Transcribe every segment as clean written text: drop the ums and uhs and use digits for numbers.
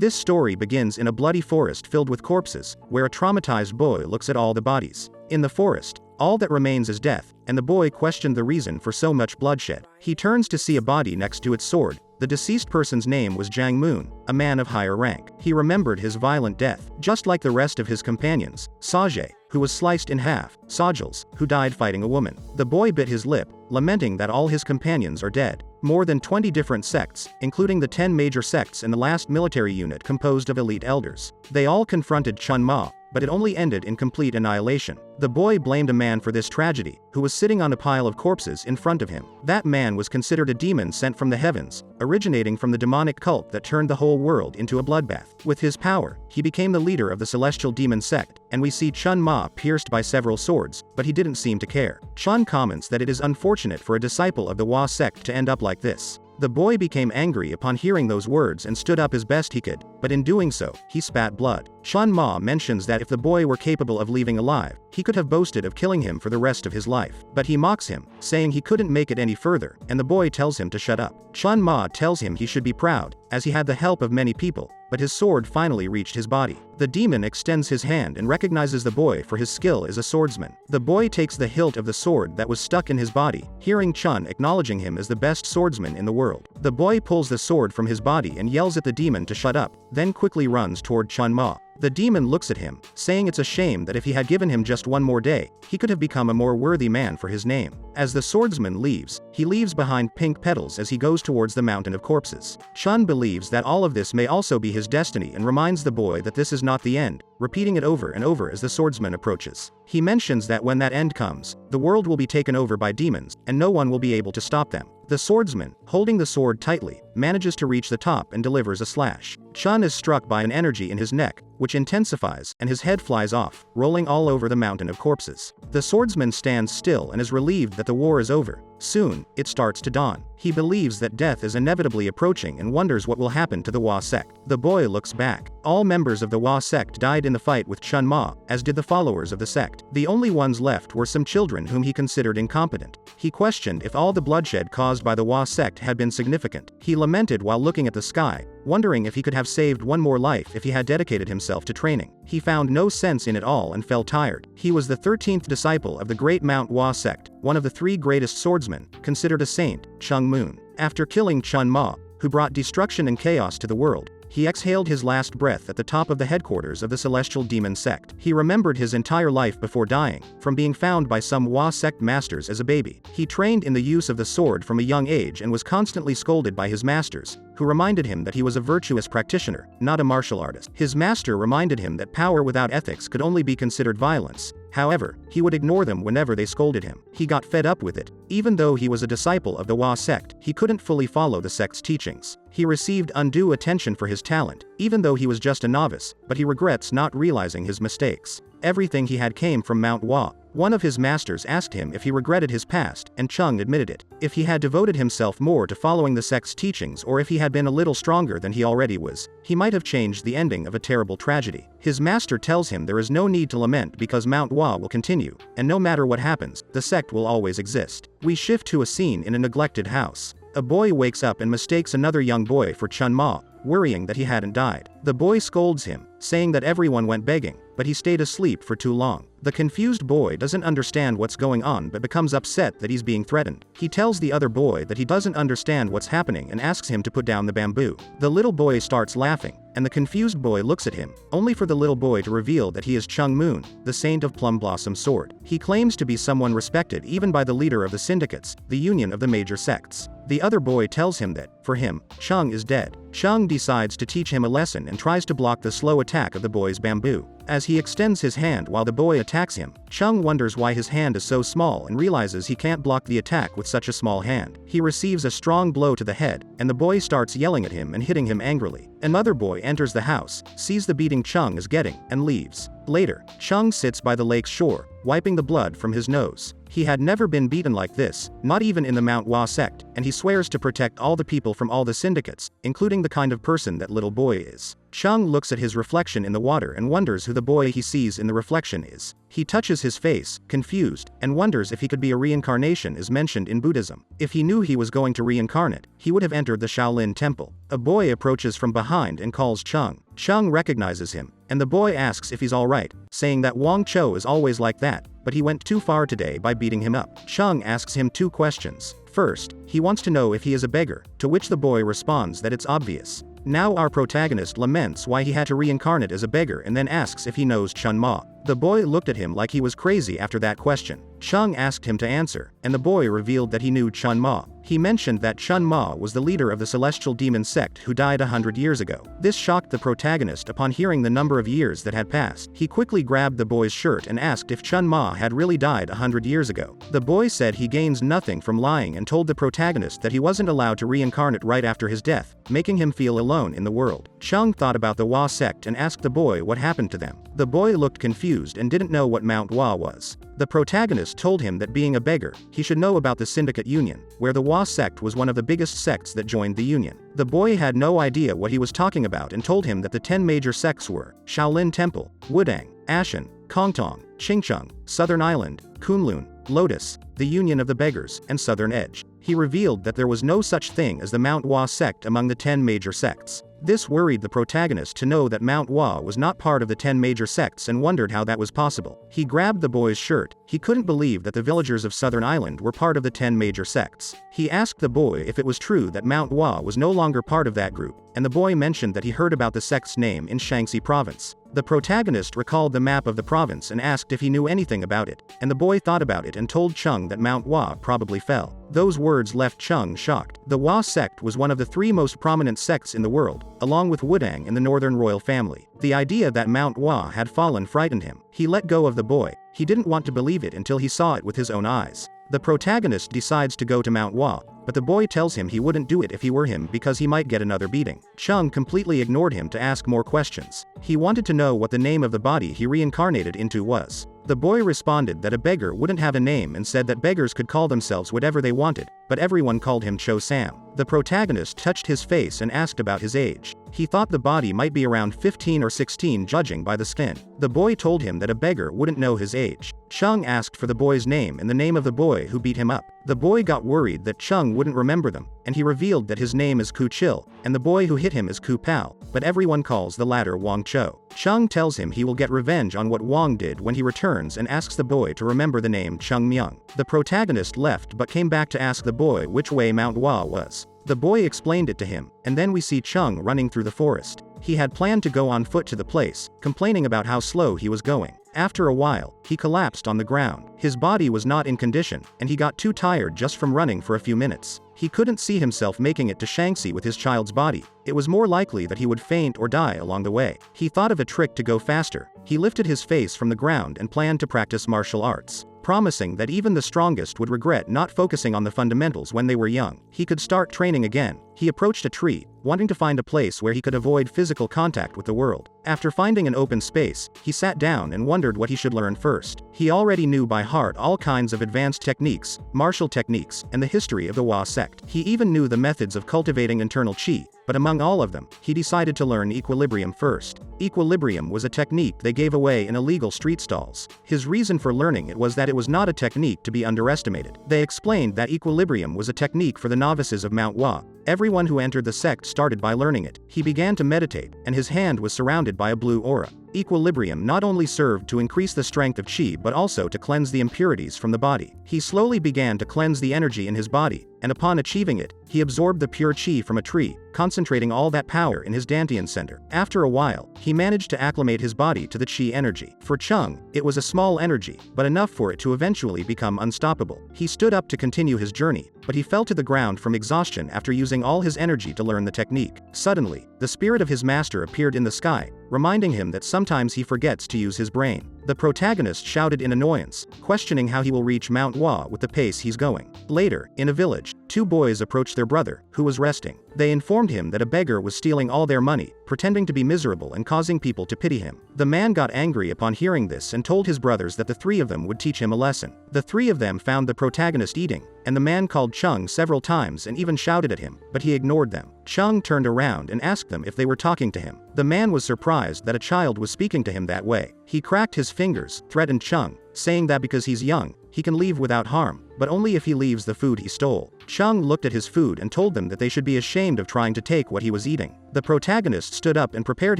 This story begins in a bloody forest filled with corpses, where a traumatized boy looks at all the bodies. In the forest, all that remains is death, and the boy questioned the reason for so much bloodshed. He turns to see a body next to its sword. The deceased person's name was Jang Moon, a man of higher rank. He remembered his violent death, just like the rest of his companions, Saje, who was sliced in half, Sojals, who died fighting a woman. The boy bit his lip, lamenting that all his companions are dead. More than 20 different sects, including the 10 major sects and the last military unit composed of elite elders. They all confronted Cheonma, but it only ended in complete annihilation. The boy blamed a man for this tragedy, who was sitting on a pile of corpses in front of him. That man was considered a demon sent from the heavens, originating from the demonic cult that turned the whole world into a bloodbath. With his power, he became the leader of the celestial demon sect, and we see Cheonma pierced by several swords, but he didn't seem to care. Chun comments that it is unfortunate for a disciple of the Hua sect to end up like this. The boy became angry upon hearing those words and stood up as best he could, but in doing so, he spat blood. Cheonma mentions that if the boy were capable of leaving alive, he could have boasted of killing him for the rest of his life. But he mocks him, saying he couldn't make it any further, and the boy tells him to shut up. Cheonma tells him he should be proud, as he had the help of many people, but his sword finally reached his body. The demon extends his hand and recognizes the boy for his skill as a swordsman. The boy takes the hilt of the sword that was stuck in his body, hearing Chun acknowledging him as the best swordsman in the world. The boy pulls the sword from his body and yells at the demon to shut up, then quickly runs toward Cheonma. The demon looks at him, saying it's a shame that if he had given him just one more day, he could have become a more worthy man for his name. As the swordsman leaves, he leaves behind pink petals as he goes towards the mountain of corpses. Chun believes that all of this may also be his destiny and reminds the boy that this is not the end, repeating it over and over as the swordsman approaches. He mentions that when that end comes, the world will be taken over by demons, and no one will be able to stop them. The swordsman, holding the sword tightly, manages to reach the top and delivers a slash. Chun is struck by an energy in his neck, which intensifies, and his head flies off, rolling all over the mountain of corpses. The swordsman stands still and is relieved that the war is over. Soon, it starts to dawn. He believes that death is inevitably approaching and wonders what will happen to the Hua sect. The boy looks back. All members of the Hua sect died in the fight with Cheonma, as did the followers of the sect. The only ones left were some children whom he considered incompetent. He questioned if all the bloodshed caused by the Hua sect had been significant. He lamented while looking at the sky, wondering if he could have saved one more life if he had dedicated himself to training. He found no sense in it all and felt tired. He was the 13th disciple of the great Mount Hua Sect, one of the 3 greatest swordsmen, considered a saint, Cheongmyeong. After killing Cheonma, who brought destruction and chaos to the world, he exhaled his last breath at the top of the headquarters of the celestial demon sect. He remembered his entire life before dying, from being found by some Hua sect masters as a baby. He trained in the use of the sword from a young age and was constantly scolded by his masters, who reminded him that he was a virtuous practitioner, not a martial artist. His master reminded him that power without ethics could only be considered violence. However, he would ignore them whenever they scolded him. He got fed up with it. Even though he was a disciple of the Hua sect, he couldn't fully follow the sect's teachings. He received undue attention for his talent, even though he was just a novice, but he regrets not realizing his mistakes. Everything he had came from Mount Hua. One of his masters asked him if he regretted his past, and Chung admitted it. If he had devoted himself more to following the sect's teachings, or if he had been a little stronger than he already was, he might have changed the ending of a terrible tragedy. His master tells him there is no need to lament because Mount Hua will continue, and no matter what happens, the sect will always exist. We shift to a scene in a neglected house. A boy wakes up and mistakes another young boy for Cheonma, worrying that he hadn't died. The boy scolds him, saying that everyone went begging, but he stayed asleep for too long. The confused boy doesn't understand what's going on but becomes upset that he's being threatened. He tells the other boy that he doesn't understand what's happening and asks him to put down the bamboo. The little boy starts laughing, and the confused boy looks at him, only for the little boy to reveal that he is Cheongmyeong, the saint of Plum Blossom Sword. He claims to be someone respected even by the leader of the syndicates, the union of the major sects. The other boy tells him that, for him, Chung is dead. Chung decides to teach him a lesson and tries to block the slow attack of the boy's bamboo. As he extends his hand while the boy attacks him, Chung wonders why his hand is so small and realizes he can't block the attack with such a small hand. He receives a strong blow to the head, and the boy starts yelling at him and hitting him angrily. Another boy enters the house, sees the beating Chung is getting, and leaves. Later, Chung sits by the lake's shore, wiping the blood from his nose. He had never been beaten like this, not even in the Mount Hua Sect, and he swears to protect all the people from all the syndicates, including the kind of person that little boy is. Chung looks at his reflection in the water and wonders who the boy he sees in the reflection is. He touches his face, confused, and wonders if he could be a reincarnation as mentioned in Buddhism. If he knew he was going to reincarnate, he would have entered the Shaolin temple. A boy approaches from behind and calls Chung. Chung recognizes him, and the boy asks if he's alright, saying that Wang Cho is always like that, but he went too far today by beating him up. Chung asks him 2 questions. First, he wants to know if he is a beggar, to which the boy responds that it's obvious. Now our protagonist laments why he had to reincarnate as a beggar and then asks if he knows Cheonma. The boy looked at him like he was crazy after that question. Chung asked him to answer, and the boy revealed that he knew Cheonma. He mentioned that Cheonma was the leader of the celestial demon sect who died 100 years ago. This shocked the protagonist upon hearing the number of years that had passed. He quickly grabbed the boy's shirt and asked if Cheonma had really died 100 years ago. The boy said he gains nothing from lying and told the protagonist that he wasn't allowed to reincarnate right after his death, making him feel alone in the world. Chung thought about the Hua Sect and asked the boy what happened to them. The boy looked confused and didn't know what Mount Hua was. The protagonist told him that being a beggar, he should know about the Syndicate Union, where the Hua Sect was one of the biggest sects that joined the Union. The boy had no idea what he was talking about and told him that the 10 major sects were Shaolin Temple, Wudang, Ashen, Kongtong, Qingcheng, Southern Island, Kunlun, Lotus, the Union of the Beggars, and Southern Edge. He revealed that there was no such thing as the Mount Hua Sect among the 10 major sects. This worried the protagonist to know that Mount Hua was not part of the 10 major sects and wondered how that was possible. He grabbed the boy's shirt. He couldn't believe that the villagers of Southern Island were part of the 10 major sects. He asked the boy if it was true that Mount Hua was no longer part of that group, and the boy mentioned that he heard about the sect's name in Shaanxi province. The protagonist recalled the map of the province and asked if he knew anything about it, and the boy thought about it and told Chung that Mount Hua probably fell. Those words left Chung shocked. The Hua sect was one of the 3 most prominent sects in the world, along with Wudang and the Northern Royal Family. The idea that Mount Hua had fallen frightened him. He let go of the boy. He didn't want to believe it until he saw it with his own eyes. The protagonist decides to go to Mount Hua, but the boy tells him he wouldn't do it if he were him because he might get another beating. Chung completely ignored him to ask more questions. He wanted to know what the name of the body he reincarnated into was. The boy responded that a beggar wouldn't have a name and said that beggars could call themselves whatever they wanted, but everyone called him Cho Sam. The protagonist touched his face and asked about his age. He thought the body might be around 15 or 16 judging by the skin. The boy told him that a beggar wouldn't know his age. Chung asked for the boy's name and the name of the boy who beat him up. The boy got worried that Chung wouldn't remember them, and he revealed that his name is Ku Chil, and the boy who hit him is Ku Pao, but everyone calls the latter Wang Cho. Chung tells him he will get revenge on what Wang did when he returns and asks the boy to remember the name Cheongmyeong. The protagonist left but came back to ask the boy which way Mount Hua was. The boy explained it to him, and then we see Chung running through the forest. He had planned to go on foot to the place, complaining about how slow he was going. After a while, he collapsed on the ground. His body was not in condition, and he got too tired just from running for a few minutes. He couldn't see himself making it to Shaanxi with his child's body. It was more likely that he would faint or die along the way. He thought of a trick to go faster. He lifted his face from the ground and planned to practice martial arts, promising that even the strongest would regret not focusing on the fundamentals when they were young. He could start training again. He approached a tree, wanting to find a place where he could avoid physical contact with the world. After finding an open space, he sat down and wondered what he should learn first. He already knew by heart all kinds of advanced techniques, martial techniques, and the history of the Hua sect. He even knew the methods of cultivating internal qi, but among all of them, he decided to learn equilibrium first. Equilibrium was a technique they gave away in illegal street stalls. His reason for learning it was that it was not a technique to be underestimated. They explained that equilibrium was a technique for the novices of Mount Hua. Everyone who entered the sect started by learning it. He began to meditate, and his hand was surrounded by a blue aura. Equilibrium not only served to increase the strength of qi but also to cleanse the impurities from the body. He slowly began to cleanse the energy in his body, and upon achieving it, he absorbed the pure qi from a tree, concentrating all that power in his dantian center. After a while, he managed to acclimate his body to the qi energy. For Chung, it was a small energy, but enough for it to eventually become unstoppable. He stood up to continue his journey, but he fell to the ground from exhaustion after using all his energy to learn the technique. Suddenly, the spirit of his master appeared in the sky, reminding him that sometimes he forgets to use his brain. The protagonist shouted in annoyance, questioning how he will reach Mount Hua with the pace he's going. Later, in a village, two boys approached their brother, who was resting. They informed him that a beggar was stealing all their money, pretending to be miserable and causing people to pity him. The man got angry upon hearing this and told his brothers that the three of them would teach him a lesson. The three of them found the protagonist eating, and the man called Chung several times and even shouted at him, but he ignored them. Chung turned around and asked them if they were talking to him. The man was surprised that a child was speaking to him that way. He cracked his fingers, threatened Chung, saying that because he's young, he can leave without harm, but only if he leaves the food he stole. Chung looked at his food and told them that they should be ashamed of trying to take what he was eating. The protagonist stood up and prepared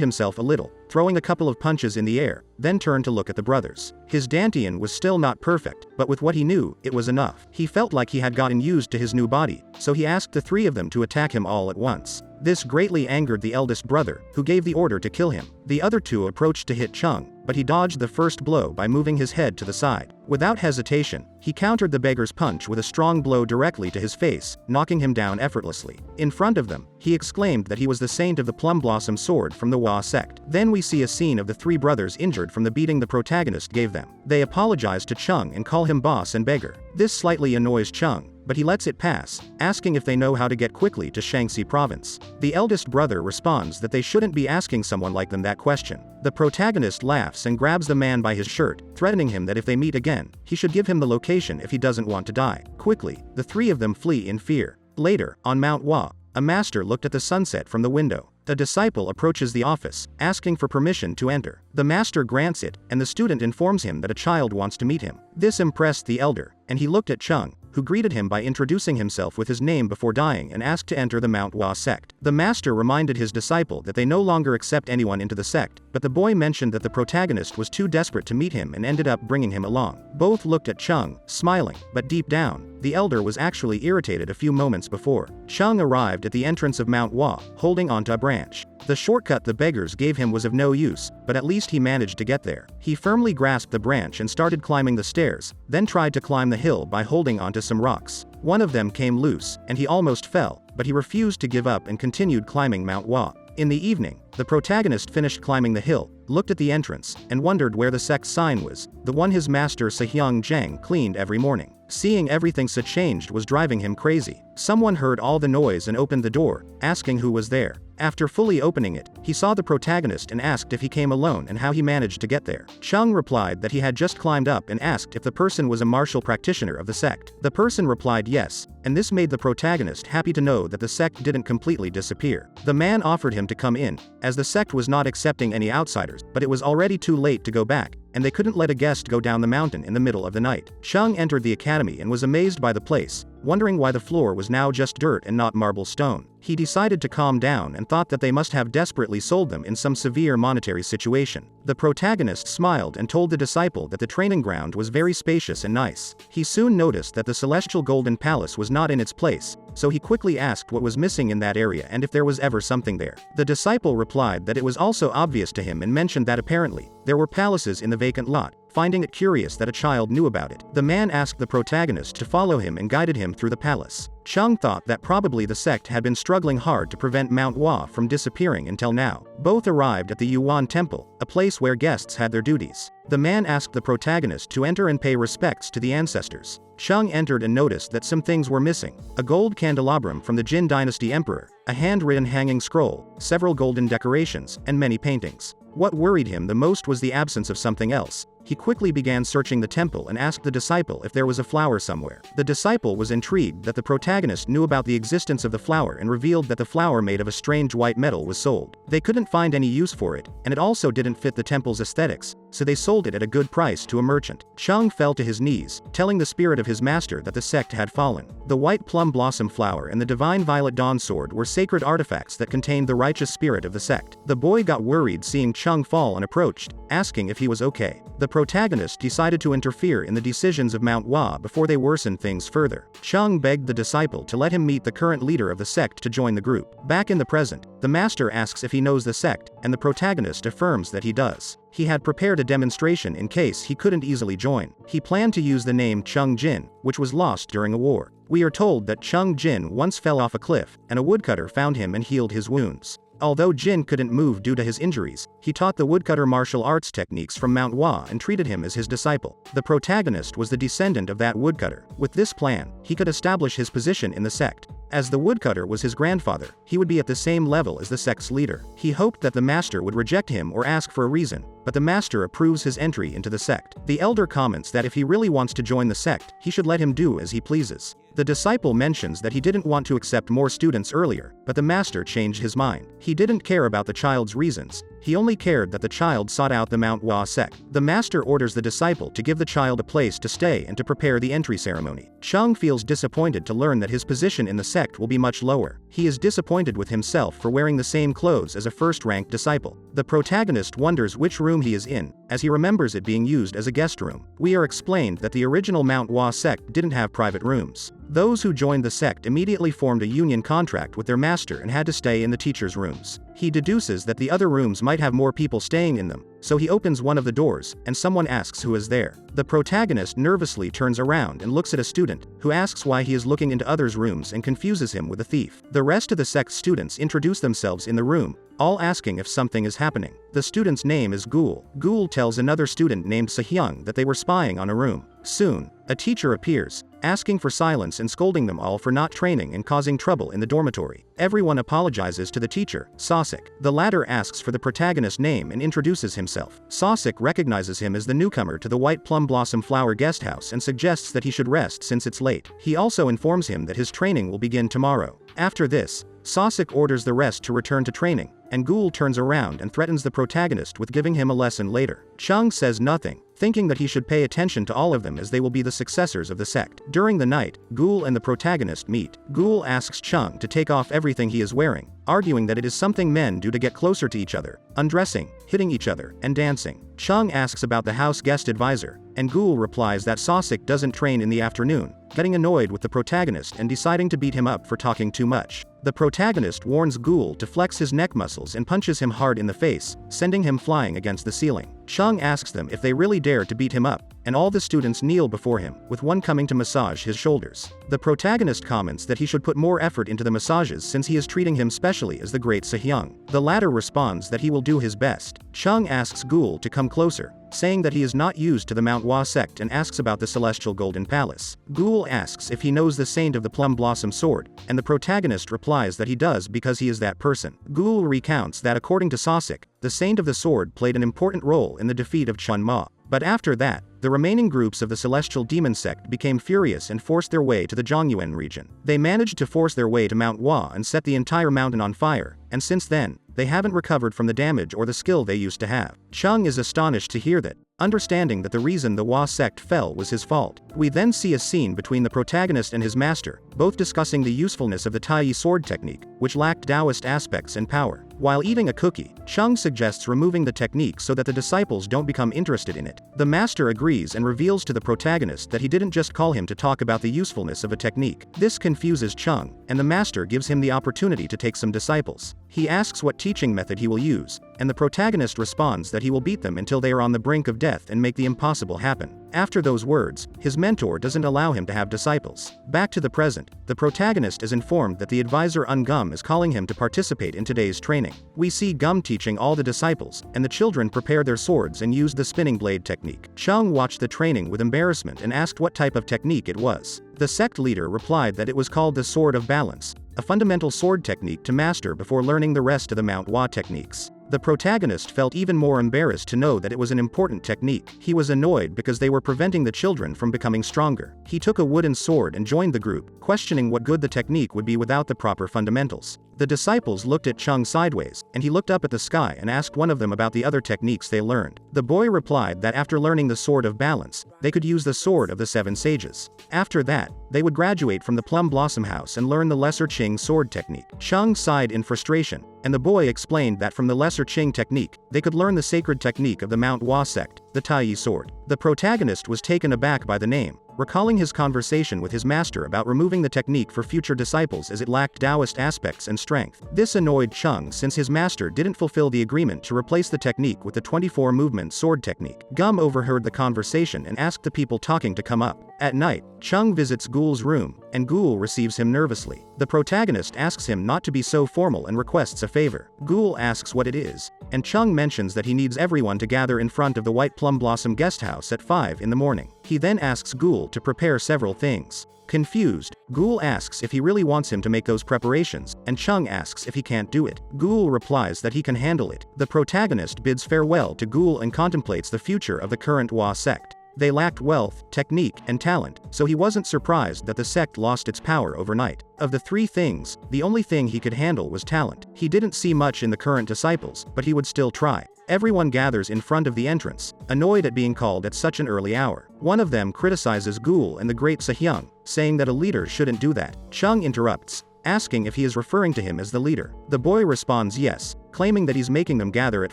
himself a little, throwing a couple of punches in the air, then turned to look at the brothers. His dantian was still not perfect, but with what he knew, it was enough. He felt like he had gotten used to his new body, so he asked the three of them to attack him all at once. This greatly angered the eldest brother, who gave the order to kill him. The other two approached to hit Chung, but he dodged the first blow by moving his head to the side. Without hesitation, he countered the beggar's punch with a strong blow directly to his face, knocking him down effortlessly. In front of them, he exclaimed that he was the saint of the plum blossom sword from the Hua Sect. Then we see a scene of the three brothers injured from the beating the protagonist gave them. They apologize to Chung and call him boss and beggar. This slightly annoys Chung, but he lets it pass, asking if they know how to get quickly to Shaanxi province. The eldest brother responds that they shouldn't be asking someone like them that question. The protagonist laughs and grabs the man by his shirt, threatening him that if they meet again, he should give him the location if he doesn't want to die. Quickly, the three of them flee in fear. Later, on Mount Hua, a master looked at the sunset from the window. A disciple approaches the office, asking for permission to enter. The master grants it, and the student informs him that a child wants to meet him. This impressed the elder, and he looked at Chung, who greeted him by introducing himself with his name before dying and asked to enter the Mount Hua Sect. The master reminded his disciple that they no longer accept anyone into the sect, but the boy mentioned that the protagonist was too desperate to meet him and ended up bringing him along. Both looked at Chung, smiling, but deep down, the elder was actually irritated a few moments before. Chung arrived at the entrance of Mount Hua, holding onto a branch. The shortcut the beggars gave him was of no use, but at least he managed to get there. He firmly grasped the branch and started climbing the stairs, then tried to climb the hill by holding onto some rocks. One of them came loose, and he almost fell, but he refused to give up and continued climbing Mount Hua. In the evening, the protagonist finished climbing the hill, looked at the entrance, and wondered where the sect's sign was, the one his master Sehyang Jang cleaned every morning. Seeing everything so changed was driving him crazy. Someone heard all the noise and opened the door, asking who was there. After fully opening it, he saw the protagonist and asked if he came alone and how he managed to get there. Chung replied that he had just climbed up and asked if the person was a martial practitioner of the sect. The person replied yes, and this made the protagonist happy to know that the sect didn't completely disappear. The man offered him to come in, as the sect was not accepting any outsiders, but it was already too late to go back, and they couldn't let a guest go down the mountain in the middle of the night. Chung entered the academy and was amazed by the place, wondering why the floor was now just dirt and not marble stone. He decided to calm down and thought that they must have desperately sold them in some severe monetary situation. The protagonist smiled and told the disciple that the training ground was very spacious and nice. He soon noticed that the celestial golden palace was not in its place, so he quickly asked what was missing in that area and if there was ever something there. The disciple replied that it was also obvious to him and mentioned that apparently, there were palaces in the vacant lot, finding it curious that a child knew about it. The man asked the protagonist to follow him and guided him through the palace. Chung thought that probably the sect had been struggling hard to prevent Mount Hua from disappearing until now. Both arrived at the Yuan Temple, a place where guests had their duties. The man asked the protagonist to enter and pay respects to the ancestors. Chung entered and noticed that some things were missing: a gold candelabrum from the Jin Dynasty emperor, a handwritten hanging scroll, several golden decorations, and many paintings. What worried him the most was the absence of something else. He quickly began searching the temple and asked the disciple if there was a flower somewhere. The disciple was intrigued that the protagonist knew about the existence of the flower and revealed that the flower made of a strange white metal was sold. They couldn't find any use for it, and it also didn't fit the temple's aesthetics, so they sold it at a good price to a merchant. Chung fell to his knees, telling the spirit of his master that the sect had fallen. The white plum blossom flower and the divine violet dawn sword were sacred artifacts that contained the righteous spirit of the sect. The boy got worried seeing Chung fall and approached, asking if he was okay. The protagonist decided to interfere in the decisions of Mount Hua before they worsened things further. Chung begged the disciple to let him meet the current leader of the sect to join the group. Back in the present, the master asks if he knows the sect, and the protagonist affirms that he does. He had prepared a demonstration in case he couldn't easily join. He planned to use the name Chung Jin, which was lost during a war. We are told that Chung Jin once fell off a cliff, and a woodcutter found him and healed his wounds. Although Jin couldn't move due to his injuries, he taught the woodcutter martial arts techniques from Mount Hua and treated him as his disciple. The protagonist was the descendant of that woodcutter. With this plan, he could establish his position in the sect. As the woodcutter was his grandfather, he would be at the same level as the sect's leader. He hoped that the master would reject him or ask for a reason, but the master approves his entry into the sect. The elder comments that if he really wants to join the sect, he should let him do as he pleases. The disciple mentions that he didn't want to accept more students earlier, but the master changed his mind. He didn't care about the child's reasons. He only cared that the child sought out the Mount Hua Sect. The master orders the disciple to give the child a place to stay and to prepare the entry ceremony. Cheong feels disappointed to learn that his position in the sect will be much lower. He is disappointed with himself for wearing the same clothes as a first-ranked disciple. The protagonist wonders which room he is in, as he remembers it being used as a guest room. We are explained that the original Mount Hua Sect didn't have private rooms. Those who joined the sect immediately formed a union contract with their master and had to stay in the teacher's rooms. He deduces that the other rooms might have more people staying in them, so he opens one of the doors, and someone asks who is there. The protagonist nervously turns around and looks at a student, who asks why he is looking into others' rooms and confuses him with a thief. The rest of the sect's students introduce themselves in the room, all asking if something is happening. The student's name is Ghoul. Ghoul tells another student named Sehyung that they were spying on a room. Soon, a teacher appears, asking for silence and scolding them all for not training and causing trouble in the dormitory. Everyone apologizes to the teacher, Sosik. The latter asks for the protagonist's name and introduces himself. Sosik recognizes him as the newcomer to the White Plum Blossom Flower guest house and suggests that he should rest since it's late. He also informs him that his training will begin tomorrow. After this, Sosik orders the rest to return to training, and Ghoul turns around and threatens the protagonist with giving him a lesson later. Chung says nothing, thinking that he should pay attention to all of them as they will be the successors of the sect. During the night, Ghoul and the protagonist meet. Ghoul asks Chung to take off everything he is wearing, arguing that it is something men do to get closer to each other, undressing, hitting each other, and dancing. Chung asks about the house guest advisor, and Ghoul replies that Sosik doesn't train in the afternoon, getting annoyed with the protagonist and deciding to beat him up for talking too much. The protagonist warns Ghoul to flex his neck muscles and punches him hard in the face, sending him flying against the ceiling. Chung asks them if they really dare to beat him up, and all the students kneel before him, with one coming to massage his shoulders. The protagonist comments that he should put more effort into the massages since he is treating him specially as the great Sehyung. The latter responds that he will do his best. Chung asks Ghoul to come closer, saying that he is not used to the Mount Hua Sect and asks about the Celestial Golden Palace. Ghoul asks if he knows the Saint of the Plum Blossom Sword, and the protagonist replies that he does because he is that person. Ghoul recounts that according to Sosik, the Saint of the Sword played an important role in the defeat of Cheonma. But after that, the remaining groups of the Celestial Demon Sect became furious and forced their way to the Zhongyuan region. They managed to force their way to Mount Hua and set the entire mountain on fire, and since then, they haven't recovered from the damage or the skill they used to have. Chung is astonished to hear that, understanding that the reason the Hua sect fell was his fault. We then see a scene between the protagonist and his master, both discussing the usefulness of the Tai sword technique, which lacked Taoist aspects and power. While eating a cookie, Chung suggests removing the technique so that the disciples don't become interested in it. The master agrees and reveals to the protagonist that he didn't just call him to talk about the usefulness of a technique. This confuses Chung, and the master gives him the opportunity to take some disciples. He asks what teaching method he will use, and the protagonist responds that he will beat them until they are on the brink of death and make the impossible happen. After those words, his mentor doesn't allow him to have disciples. Back to the present, the protagonist is informed that the advisor Gum is calling him to participate in today's training. We see Gum teaching all the disciples, and the children prepare their swords and use the spinning blade technique. Chung watched the training with embarrassment and asked what type of technique it was. The sect leader replied that it was called the Sword of Balance, a fundamental sword technique to master before learning the rest of the Mount Hua techniques. The protagonist felt even more embarrassed to know that it was an important technique. He was annoyed because they were preventing the children from becoming stronger. He took a wooden sword and joined the group, questioning what good the technique would be without the proper fundamentals. The disciples looked at Chung sideways, and he looked up at the sky and asked one of them about the other techniques they learned. The boy replied that after learning the Sword of Balance, they could use the Sword of the Seven Sages. After that, they would graduate from the Plum Blossom House and learn the Lesser Qing sword technique. Chung sighed in frustration, and the boy explained that from the Lesser Qing technique, they could learn the sacred technique of the Mount Hua Sect, the Tai sword. The protagonist was taken aback by the name, recalling his conversation with his master about removing the technique for future disciples as it lacked Taoist aspects and strength. This annoyed Chung since his master didn't fulfill the agreement to replace the technique with the 24-movement sword technique. Gum overheard the conversation and asked the people talking to come up. At night, Chung visits Ghoul Ghoul's room, and Ghoul receives him nervously. The protagonist asks him not to be so formal and requests a favor. Ghoul asks what it is, and Cheong mentions that he needs everyone to gather in front of the White Plum Blossom guest house at 5 in the morning. He then asks Ghoul to prepare several things. Confused, Ghoul asks if he really wants him to make those preparations, and Cheong asks if he can't do it. Ghoul replies that he can handle it. The protagonist bids farewell to Ghoul and contemplates the future of the current Hua Sect. They lacked wealth, technique, and talent, so he wasn't surprised that the sect lost its power overnight. Of the three things, the only thing he could handle was talent. He didn't see much in the current disciples, but he would still try. Everyone gathers in front of the entrance, annoyed at being called at such an early hour. One of them criticizes Ghoul and the great Cheongmyeong, saying that a leader shouldn't do that. Cheong interrupts, asking if he is referring to him as the leader. The boy responds yes, claiming that he's making them gather at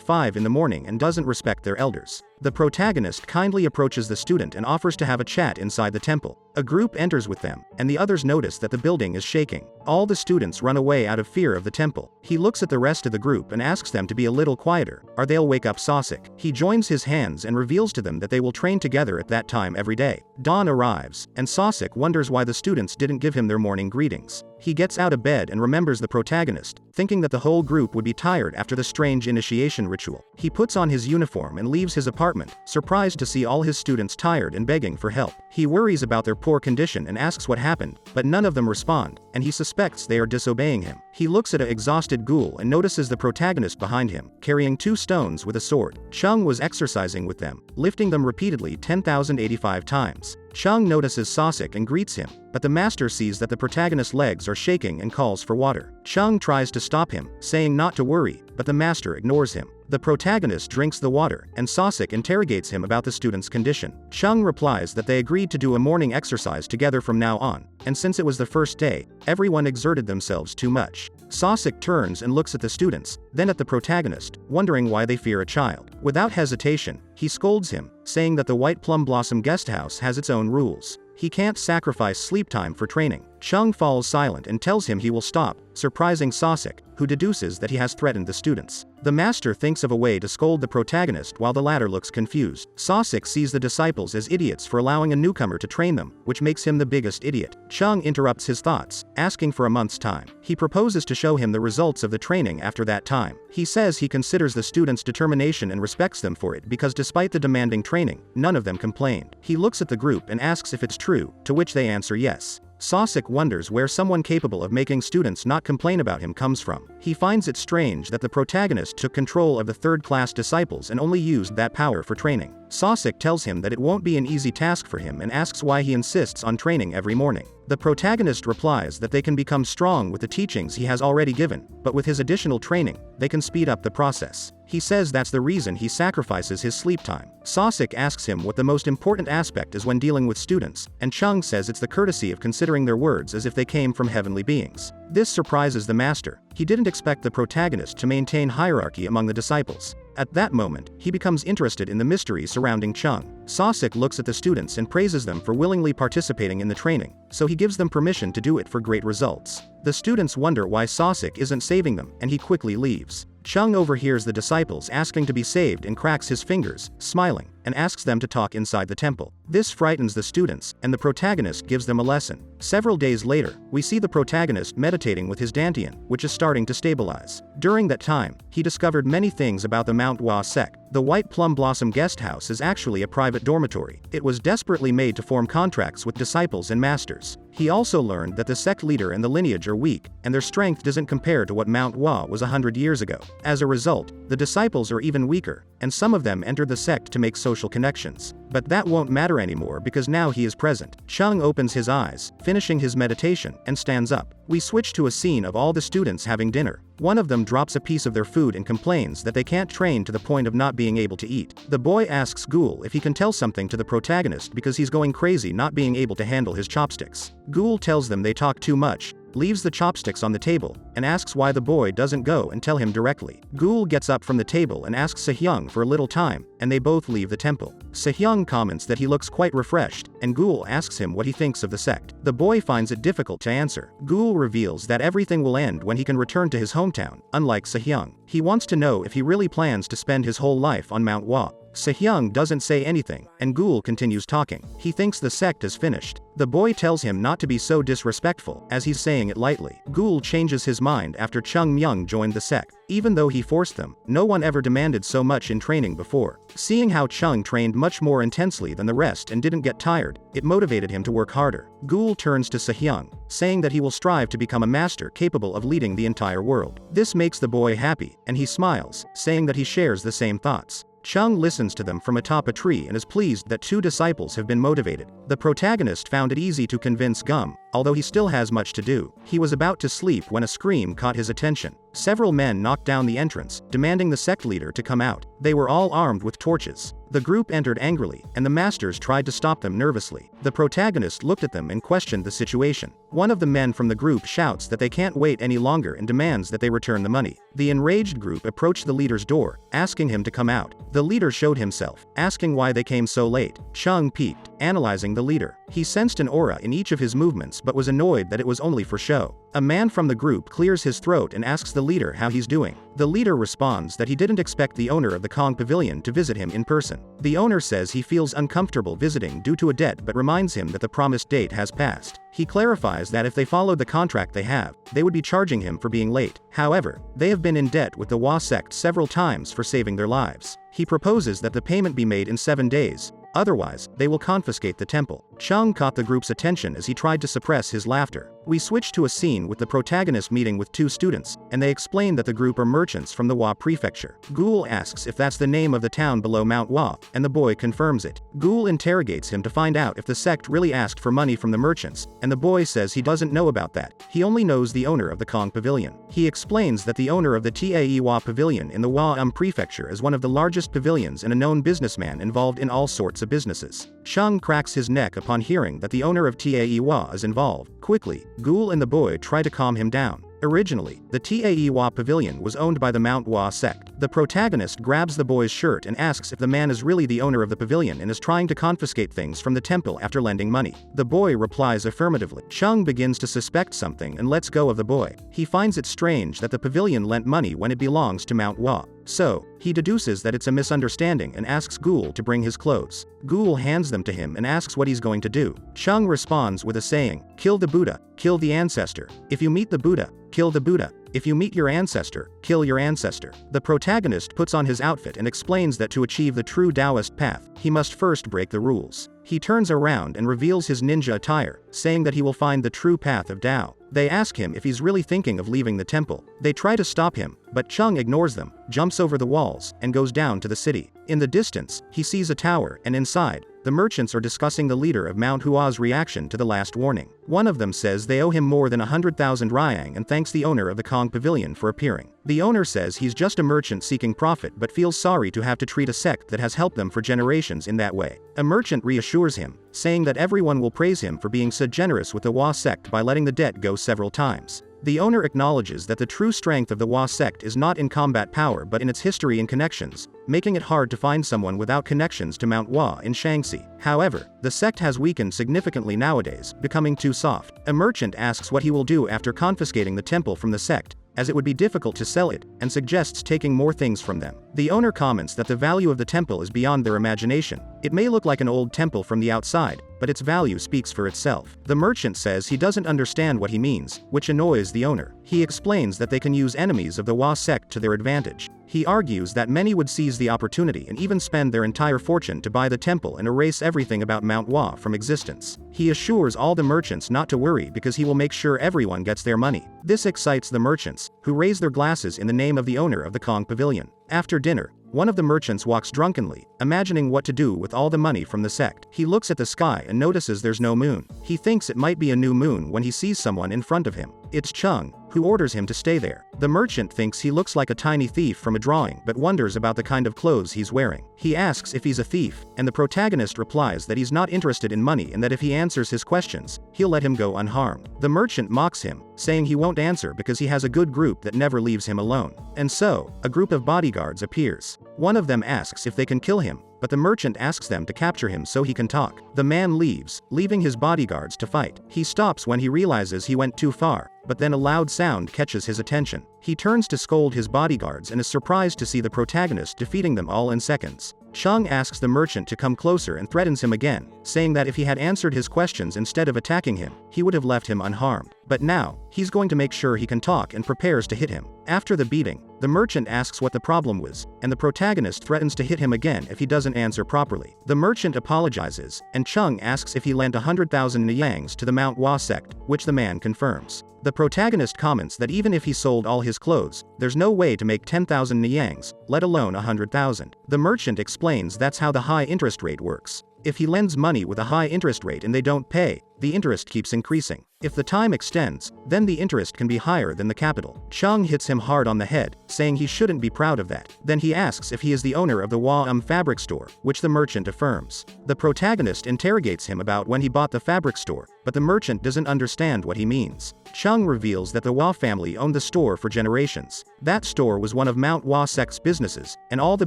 5 in the morning and doesn't respect their elders. The protagonist kindly approaches the student and offers to have a chat inside the temple. A group enters with them, and the others notice that the building is shaking. All the students run away out of fear of the temple. He looks at the rest of the group and asks them to be a little quieter, or they'll wake up Sosik. He joins his hands and reveals to them that they will train together at that time every day. Dawn arrives, and Sosik wonders why the students didn't give him their morning greetings. He gets out of bed and remembers the protagonist, thinking that the whole group would be tired after the strange initiation ritual. He puts on his uniform and leaves his apartment, surprised to see all his students tired and begging for help. He worries about their poor condition and asks what happened, but none of them respond, and he suspects they are disobeying him. He looks at an exhausted Ghoul and notices the protagonist behind him, carrying 2 stones with a sword. Cheong was exercising with them, lifting them repeatedly 10,085 times. Cheong notices Sosik and greets him, but the master sees that the protagonist's legs are shaking and calls for water. Cheong tries to stop him, saying not to worry, but the master ignores him. The protagonist drinks the water, and Sosik interrogates him about the student's condition. Cheong replies that they agreed to do a morning exercise together from now on, and since it was the first day, everyone exerted themselves too much. Sosik turns and looks at the students, then at the protagonist, wondering why they fear a child. Without hesitation, he scolds him, saying that the White Plum Blossom guest house has its own rules. He can't sacrifice sleep time for training. Cheong falls silent and tells him he will stop, surprising Sosik, who deduces that he has threatened the students. The master thinks of a way to scold the protagonist while the latter looks confused. Sosik sees the disciples as idiots for allowing a newcomer to train them, which makes him the biggest idiot. Cheong interrupts his thoughts, asking for a month's time. He proposes to show him the results of the training after that time. He says he considers the students' determination and respects them for it because despite the demanding training, none of them complained. He looks at the group and asks if it's true, to which they answer yes. Sosik wonders where someone capable of making students not complain about him comes from. He finds it strange that the protagonist took control of the third-class disciples and only used that power for training. Sosik tells him that it won't be an easy task for him and asks why he insists on training every morning. The protagonist replies that they can become strong with the teachings he has already given, but with his additional training, they can speed up the process. He says that's the reason he sacrifices his sleep time. Sosik asks him what the most important aspect is when dealing with students, and Cheong says it's the courtesy of considering their words as if they came from heavenly beings. This surprises the master. He didn't expect the protagonist to maintain hierarchy among the disciples. At that moment, he becomes interested in the mystery surrounding Cheong. Sosik looks at the students and praises them for willingly participating in the training, so he gives them permission to do it for great results. The students wonder why Sosik isn't saving them, and he quickly leaves. Cheong overhears the disciples asking to be saved and cracks his fingers, smiling, and asks them to talk inside the temple. This frightens the students, and the protagonist gives them a lesson. Several days later, we see the protagonist meditating with his dantian, which is starting to stabilize. During that time, he discovered many things about the Mount Hua Sect. The White Plum Blossom guest house is actually a private dormitory. It was desperately made to form contracts with disciples and masters. He also learned that the sect leader and the lineage are weak, and their strength doesn't compare to what Mount Hua was 100 years ago. As a result, the disciples are even weaker, and some of them entered the sect to make social connections. But that won't matter anymore because now he is present. Cheong opens his eyes, finishing his meditation, and stands up. We switch to a scene of all the students having dinner. One of them drops a piece of their food and complains that they can't train to the point of not being able to eat. The boy asks Ghoul if he can tell something to the protagonist because he's going crazy not being able to handle his chopsticks. Ghoul tells them they talk too much, leaves the chopsticks on the table, and asks why the boy doesn't go and tell him directly. Ghoul gets up from the table and asks Cheongmyeong for a little time, and they both leave the temple. Cheongmyeong comments that he looks quite refreshed, and Ghoul asks him what he thinks of the sect. The boy finds it difficult to answer. Ghoul reveals that everything will end when he can return to his hometown, unlike Cheongmyeong. He wants to know if he really plans to spend his whole life on Mount Hua. Sehyoung doesn't say anything, and Gul continues talking. He thinks the sect is finished. The boy tells him not to be so disrespectful, as he's saying it lightly. Gul changes his mind after Cheongmyeong joined the sect. Even though he forced them, no one ever demanded so much in training before. Seeing how Cheong trained much more intensely than the rest and didn't get tired, it motivated him to work harder. Gul turns to Sehyoung, saying that he will strive to become a master capable of leading the entire world. This makes the boy happy, and he smiles, saying that he shares the same thoughts. Cheong listens to them from atop a tree and is pleased that 2 disciples have been motivated. The protagonist found it easy to convince Gum, although he still has much to do. He was about to sleep when a scream caught his attention. Several men knocked down the entrance, demanding the sect leader to come out. They were all armed with torches. The group entered angrily, and the masters tried to stop them nervously. The protagonist looked at them and questioned the situation. One of the men from the group shouts that they can't wait any longer and demands that they return the money. The enraged group approached the leader's door, asking him to come out. The leader showed himself, asking why they came so late. Cheong peeked, analyzing the leader. He sensed an aura in each of his movements but was annoyed that it was only for show. A man from the group clears his throat and asks the leader how he's doing. The leader responds that he didn't expect the owner of the Kong Pavilion to visit him in person. The owner says he feels uncomfortable visiting due to a debt but reminds him that the promised date has passed. He clarifies that if they followed the contract they have, they would be charging him for being late. However, they have been in debt with the Hua Sect several times for saving their lives. He proposes that the payment be made in 7 days. Otherwise, they will confiscate the temple. Cheong caught the group's attention as he tried to suppress his laughter. We switch to a scene with the protagonist meeting with 2 students, and they explain that the group are merchants from the Hua prefecture. Gul asks if that's the name of the town below Mount Hua, and the boy confirms it. Gul interrogates him to find out if the sect really asked for money from the merchants, and the boy says he doesn't know about that. He only knows the owner of the Kong Pavilion. He explains that the owner of the Tae Hua Pavilion in the Hua prefecture is one of the largest pavilions and a known businessman involved in all sorts of businesses. Cheong cracks his neck upon hearing that the owner of Tae Hua is involved. Quickly, Gul and the boy try to calm him down. Originally, the Tae Hua Pavilion was owned by the Mount Hua Sect. The protagonist grabs the boy's shirt and asks if the man is really the owner of the pavilion and is trying to confiscate things from the temple after lending money. The boy replies affirmatively. Cheong begins to suspect something and lets go of the boy. He finds it strange that the pavilion lent money when it belongs to Mount Hua. So, he deduces that it's a misunderstanding and asks Gul to bring his clothes. Gul hands them to him and asks what he's going to do. Cheong responds with a saying, "Kill the Buddha, kill the ancestor. If you meet the Buddha, kill the Buddha. If you meet your ancestor, kill your ancestor." The protagonist puts on his outfit and explains that to achieve the true Taoist path, he must first break the rules. He turns around and reveals his ninja attire, saying that he will find the true path of Tao. They ask him if he's really thinking of leaving the temple. They try to stop him, but Cheong ignores them, jumps over the walls, and goes down to the city. In the distance, he sees a tower, and inside, the merchants are discussing the leader of Mount Hua's reaction to the last warning. One of them says they owe him more than 100,000 ryang and thanks the owner of the Kong Pavilion for appearing. The owner says he's just a merchant seeking profit but feels sorry to have to treat a sect that has helped them for generations in that way. A merchant reassures him, saying that everyone will praise him for being so generous with the Hua sect by letting the debt go several times. The owner acknowledges that the true strength of the Hua sect is not in combat power but in its history and connections, making it hard to find someone without connections to Mount Hua in Shaanxi. However, the sect has weakened significantly nowadays, becoming too soft. A merchant asks what he will do after confiscating the temple from the sect, as it would be difficult to sell it, and suggests taking more things from them. The owner comments that the value of the temple is beyond their imagination. It may look like an old temple from the outside, but its value speaks for itself. The merchant says he doesn't understand what he means, which annoys the owner. He explains that they can use enemies of the Hua sect to their advantage. He argues that many would seize the opportunity and even spend their entire fortune to buy the temple and erase everything about Mount Hua from existence. He assures all the merchants not to worry because he will make sure everyone gets their money. This excites the merchants, who raise their glasses in the name of the owner of the Kong Pavilion. After dinner, one of the merchants walks drunkenly, imagining what to do with all the money from the sect. He looks at the sky and notices there's no moon. He thinks it might be a new moon when he sees someone in front of him. It's Cheong, who orders him to stay there. The merchant thinks he looks like a tiny thief from a drawing but wonders about the kind of clothes he's wearing. He asks if he's a thief, and the protagonist replies that he's not interested in money and that if he answers his questions, he'll let him go unharmed. The merchant mocks him, saying he won't answer because he has a good group that never leaves him alone. And so, a group of bodyguards appears. One of them asks if they can kill him, but the merchant asks them to capture him so he can talk. The man leaves, leaving his bodyguards to fight. He stops when he realizes he went too far, but then a loud sound catches his attention. He turns to scold his bodyguards and is surprised to see the protagonist defeating them all in seconds. Cheong asks the merchant to come closer and threatens him again, saying that if he had answered his questions instead of attacking him, he would have left him unharmed. But now, he's going to make sure he can talk and prepares to hit him. After the beating, the merchant asks what the problem was, and the protagonist threatens to hit him again if he doesn't answer properly. The merchant apologizes, and Cheong asks if he lent 100,000 nyangs to the Mount Hua Sect, which the man confirms. The protagonist comments that even if he sold all his clothes, there's no way to make 10,000 nyangs, let alone 100,000. The merchant explains that's how the high interest rate works. If he lends money with a high interest rate and they don't pay, the interest keeps increasing. If the time extends, then the interest can be higher than the capital. Cheong hits him hard on the head, saying he shouldn't be proud of that. Then he asks if he is the owner of the Hua fabric store, which the merchant affirms. The protagonist interrogates him about when he bought the fabric store, but the merchant doesn't understand what he means. Cheong reveals that the Hua family owned the store for generations. That store was one of Mount Hua Sect's businesses, and all the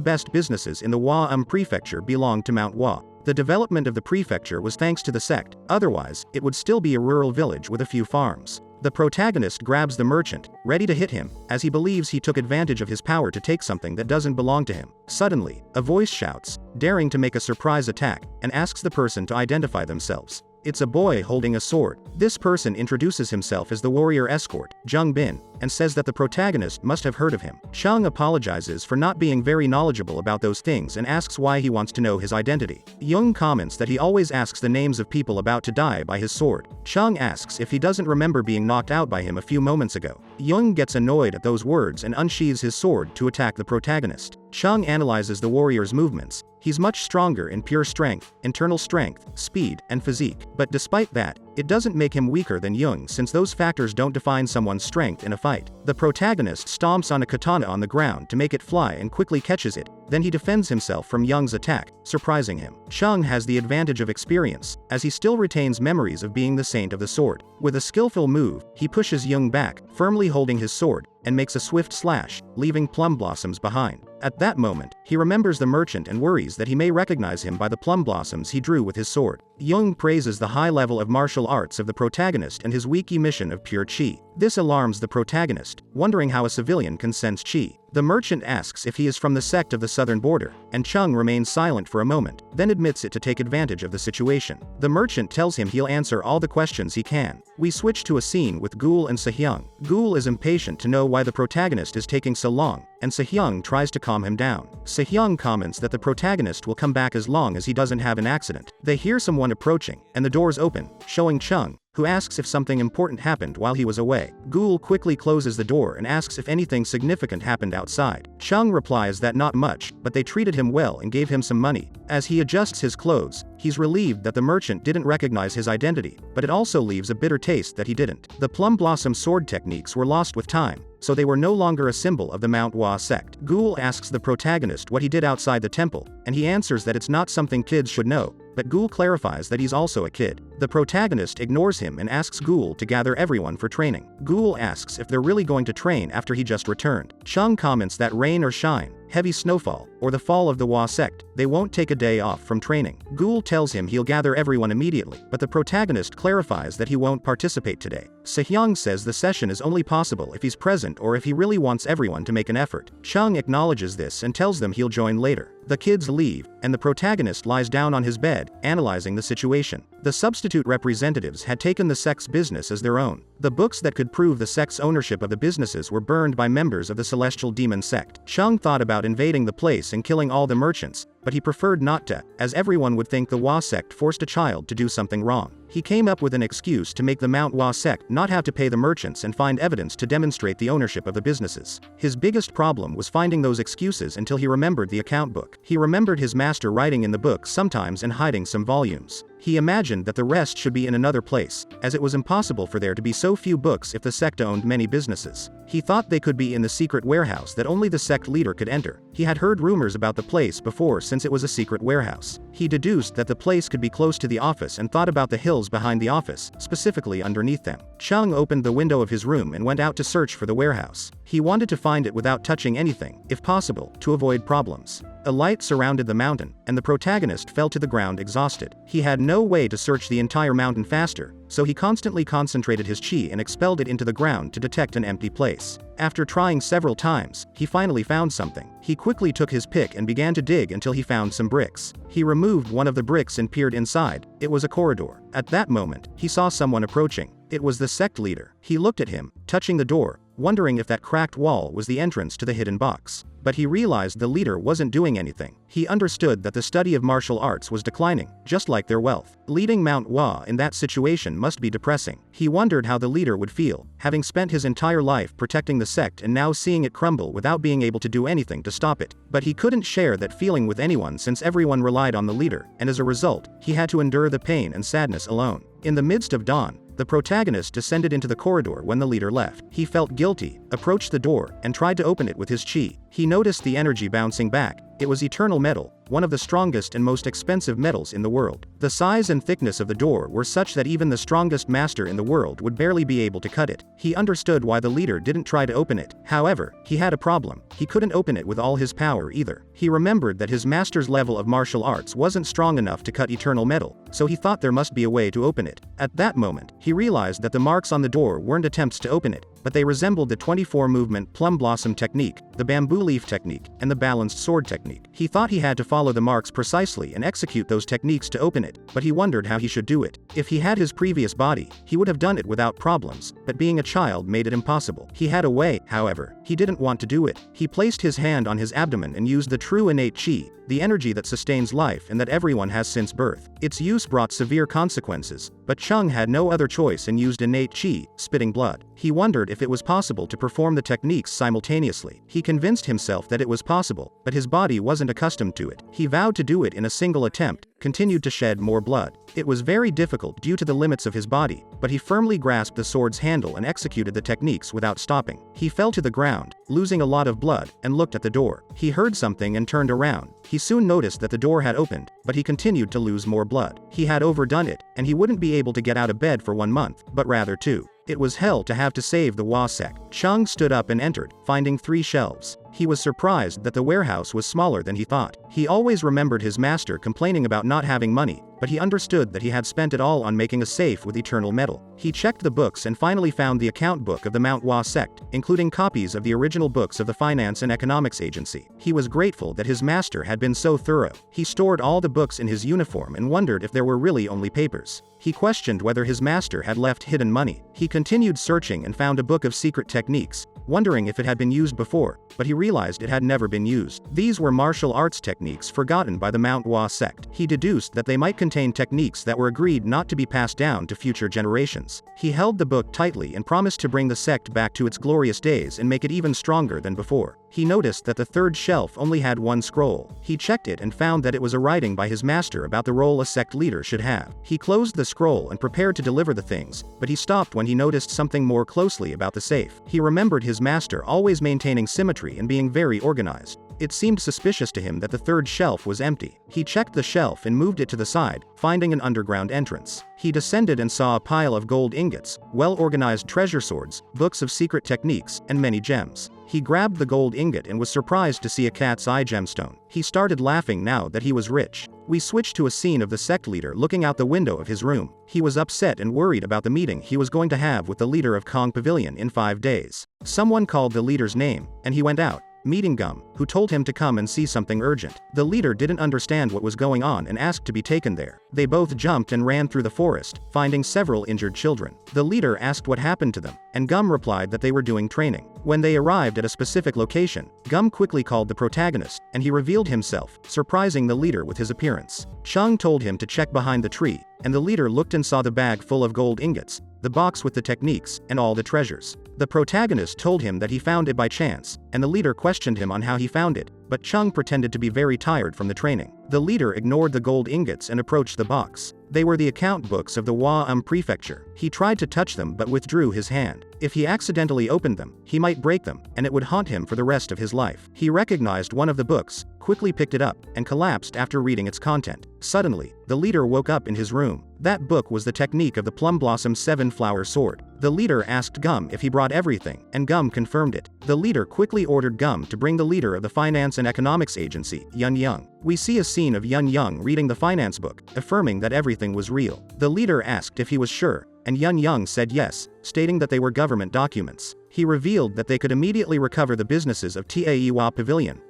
best businesses in the Hua prefecture belonged to Mount Hua. The development of the prefecture was thanks to the sect, otherwise, it would still be a rural village with a few farms. The protagonist grabs the merchant, ready to hit him, as he believes he took advantage of his power to take something that doesn't belong to him. Suddenly, a voice shouts, daring to make a surprise attack, and asks the person to identify themselves. It's a boy holding a sword. This person introduces himself as the warrior escort, Jung Bin, and says that the protagonist must have heard of him. Cheong apologizes for not being very knowledgeable about those things and asks why he wants to know his identity. Jung comments that he always asks the names of people about to die by his sword. Cheong asks if he doesn't remember being knocked out by him a few moments ago. Jung gets annoyed at those words and unsheathes his sword to attack the protagonist. Cheong analyzes the warrior's movements. He's much stronger in pure strength, internal strength, speed, and physique. But despite that, it doesn't make him weaker than Jung since those factors don't define someone's strength in a fight. The protagonist stomps on a katana on the ground to make it fly and quickly catches it. Then he defends himself from Jung's attack, surprising him. Cheong has the advantage of experience, as he still retains memories of being the saint of the sword. With a skillful move, he pushes Jung back, firmly holding his sword, and makes a swift slash, leaving plum blossoms behind. At that moment, he remembers the merchant and worries that he may recognize him by the plum blossoms he drew with his sword. Jung praises the high level of martial arts of the protagonist and his weak emission of pure chi. This alarms the protagonist, wondering how a civilian can sense chi. The merchant asks if he is from the sect of the southern border, and Cheong remains silent for a moment, then admits it to take advantage of the situation. The merchant tells him he'll answer all the questions he can. We switch to a scene with Gul and Sehyung. Gul is impatient to know why the protagonist is taking so long, and Sehyung tries to calm him down. Sehyung comments that the protagonist will come back as long as he doesn't have an accident. They hear someone approaching, and the doors open, showing Cheong, who asks if something important happened while he was away. Gul quickly closes the door and asks if anything significant happened outside. Cheong replies that not much, but they treated him well and gave him some money. As he adjusts his clothes, he's relieved that the merchant didn't recognize his identity, but it also leaves a bitter taste that he didn't. The plum blossom sword techniques were lost with time, so they were no longer a symbol of the Mount Hua Sect. Gul asks the protagonist what he did outside the temple, and he answers that it's not something kids should know, but Gul clarifies that he's also a kid. The protagonist ignores him and asks Gul to gather everyone for training. Gul asks if they're really going to train after he just returned. Cheong comments that rain or shine, heavy snowfall, or the fall of the Hua Sect, they won't take a day off from training. Gul tells him he'll gather everyone immediately, but the protagonist clarifies that he won't participate today. Sehyung says the session is only possible if he's present or if he really wants everyone to make an effort. Cheong acknowledges this and tells them he'll join later. The kids leave, and the protagonist lies down on his bed, analyzing the situation. The substitute representatives had taken the sect's business as their own. The books that could prove the sect's ownership of the businesses were burned by members of the celestial demon sect. Cheong thought about invading the place and killing all the merchants, but he preferred not to, as everyone would think the Hua sect forced a child to do something wrong. He came up with an excuse to make the Mount Hua sect not have to pay the merchants and find evidence to demonstrate the ownership of the businesses. His biggest problem was finding those excuses until he remembered the account book. He remembered his master writing in the book sometimes and hiding some volumes. He imagined that the rest should be in another place, as it was impossible for there to be so few books if the sect owned many businesses. He thought they could be in the secret warehouse that only the sect leader could enter. He had heard rumors about the place before since it was a secret warehouse. He deduced that the place could be close to the office and thought about the hills behind the office, specifically underneath them. Cheong opened the window of his room and went out to search for the warehouse. He wanted to find it without touching anything, if possible, to avoid problems. A light surrounded the mountain, and the protagonist fell to the ground exhausted. He had no way to search the entire mountain faster, so he constantly concentrated his chi and expelled it into the ground to detect an empty place. After trying several times, he finally found something. He quickly took his pick and began to dig until he found some bricks. He removed one of the bricks and peered inside. It was a corridor. At that moment, he saw someone approaching. It was the sect leader. He looked at him, touching the door, wondering if that cracked wall was the entrance to the hidden box. But he realized the leader wasn't doing anything. He understood that the study of martial arts was declining, just like their wealth. Leading Mount Hua in that situation must be depressing. He wondered how the leader would feel, having spent his entire life protecting the sect and now seeing it crumble without being able to do anything to stop it. But he couldn't share that feeling with anyone since everyone relied on the leader, and as a result, he had to endure the pain and sadness alone. In the midst of dawn, the protagonist descended into the corridor when the leader left. He felt guilty, approached the door, and tried to open it with his chi. He noticed the energy bouncing back. It was eternal metal, one of the strongest and most expensive metals in the world. The size and thickness of the door were such that even the strongest master in the world would barely be able to cut it. He understood why the leader didn't try to open it. However, he had a problem. He couldn't open it with all his power either. He remembered that his master's level of martial arts wasn't strong enough to cut eternal metal, so he thought there must be a way to open it. At that moment, he realized that the marks on the door weren't attempts to open it, but they resembled the 24-movement plum blossom technique, the bamboo leaf technique, and the balanced sword technique. He thought he had to follow the marks precisely and execute those techniques to open it, but he wondered how he should do it. If he had his previous body, he would have done it without problems, but being a child made it impossible. He had a way, however. He didn't want to do it. He placed his hand on his abdomen and used the true innate chi, the energy that sustains life and that everyone has since birth. Its use brought severe consequences, but Chung had no other choice and used innate chi, spitting blood. He wondered if it was possible to perform the techniques simultaneously. He convinced himself that it was possible, but his body wasn't accustomed to it. He vowed to do it in a single attempt, continued to shed more blood. It was very difficult due to the limits of his body, but he firmly grasped the sword's handle and executed the techniques without stopping. He fell to the ground, losing a lot of blood, and looked at the door. He heard something and turned around. He soon noticed that the door had opened, but he continued to lose more blood. He had overdone it, and he wouldn't be able to get out of bed for 1 month, but rather 2. It was hell to have to save the Hua Sect. Chung stood up and entered, finding 3 shelves. He was surprised that the warehouse was smaller than he thought. He always remembered his master complaining about not having money, but he understood that he had spent it all on making a safe with eternal metal. He checked the books and finally found the account book of the Mount Hua Sect, including copies of the original books of the Finance and Economics Agency. He was grateful that his master had been so thorough. He stored all the books in his uniform and wondered if there were really only papers. He questioned whether his master had left hidden money. He continued searching and found a book of secret techniques, wondering if it had been used before, but he realized it had never been used. These were martial arts techniques forgotten by the Mount Hua Sect. He deduced that they might contain techniques that were agreed not to be passed down to future generations. He held the book tightly and promised to bring the sect back to its glorious days and make it even stronger than before. He noticed that the 3rd shelf only had 1 scroll. He checked it and found that it was a writing by his master about the role a sect leader should have. He closed the scroll and prepared to deliver the things, but he stopped when he noticed something more closely about the safe. He remembered his master always maintaining symmetry and being very organized. It seemed suspicious to him that the 3rd shelf was empty. He checked the shelf and moved it to the side, finding an underground entrance. He descended and saw a pile of gold ingots, well-organized treasure swords, books of secret techniques, and many gems. He grabbed the gold ingot and was surprised to see a cat's eye gemstone. He started laughing now that he was rich. We switched to a scene of the sect leader looking out the window of his room. He was upset and worried about the meeting he was going to have with the leader of Kong Pavilion in 5 days. Someone called the leader's name, and he went out, meeting Gum, who told him to come and see something urgent. The leader didn't understand what was going on and asked to be taken there. They both jumped and ran through the forest, finding several injured children. The leader asked what happened to them, and Gum replied that they were doing training. When they arrived at a specific location, Gum quickly called the protagonist, and he revealed himself, surprising the leader with his appearance. Chung told him to check behind the tree, and the leader looked and saw the bag full of gold ingots, the box with the techniques, and all the treasures. The protagonist told him that he found it by chance, and the leader questioned him on how he found it, but Chung pretended to be very tired from the training. The leader ignored the gold ingots and approached the box. They were the account books of the Hua Prefecture. He tried to touch them but withdrew his hand. If he accidentally opened them, he might break them, and it would haunt him for the rest of his life. He recognized one of the books, quickly picked it up, and collapsed after reading its content. Suddenly, the leader woke up in his room. That book was the technique of the Plum Blossom 7-flower sword. The leader asked Gum if he brought everything, and Gum confirmed it. The leader quickly ordered Gum to bring the leader of the Finance and Economics Agency, Yun Young. We see a scene of Yun Young reading the finance book, affirming that everything was real. The leader asked if he was sure, and Yun Young said yes, stating that they were government documents. He revealed that they could immediately recover the businesses of Taewa Pavilion,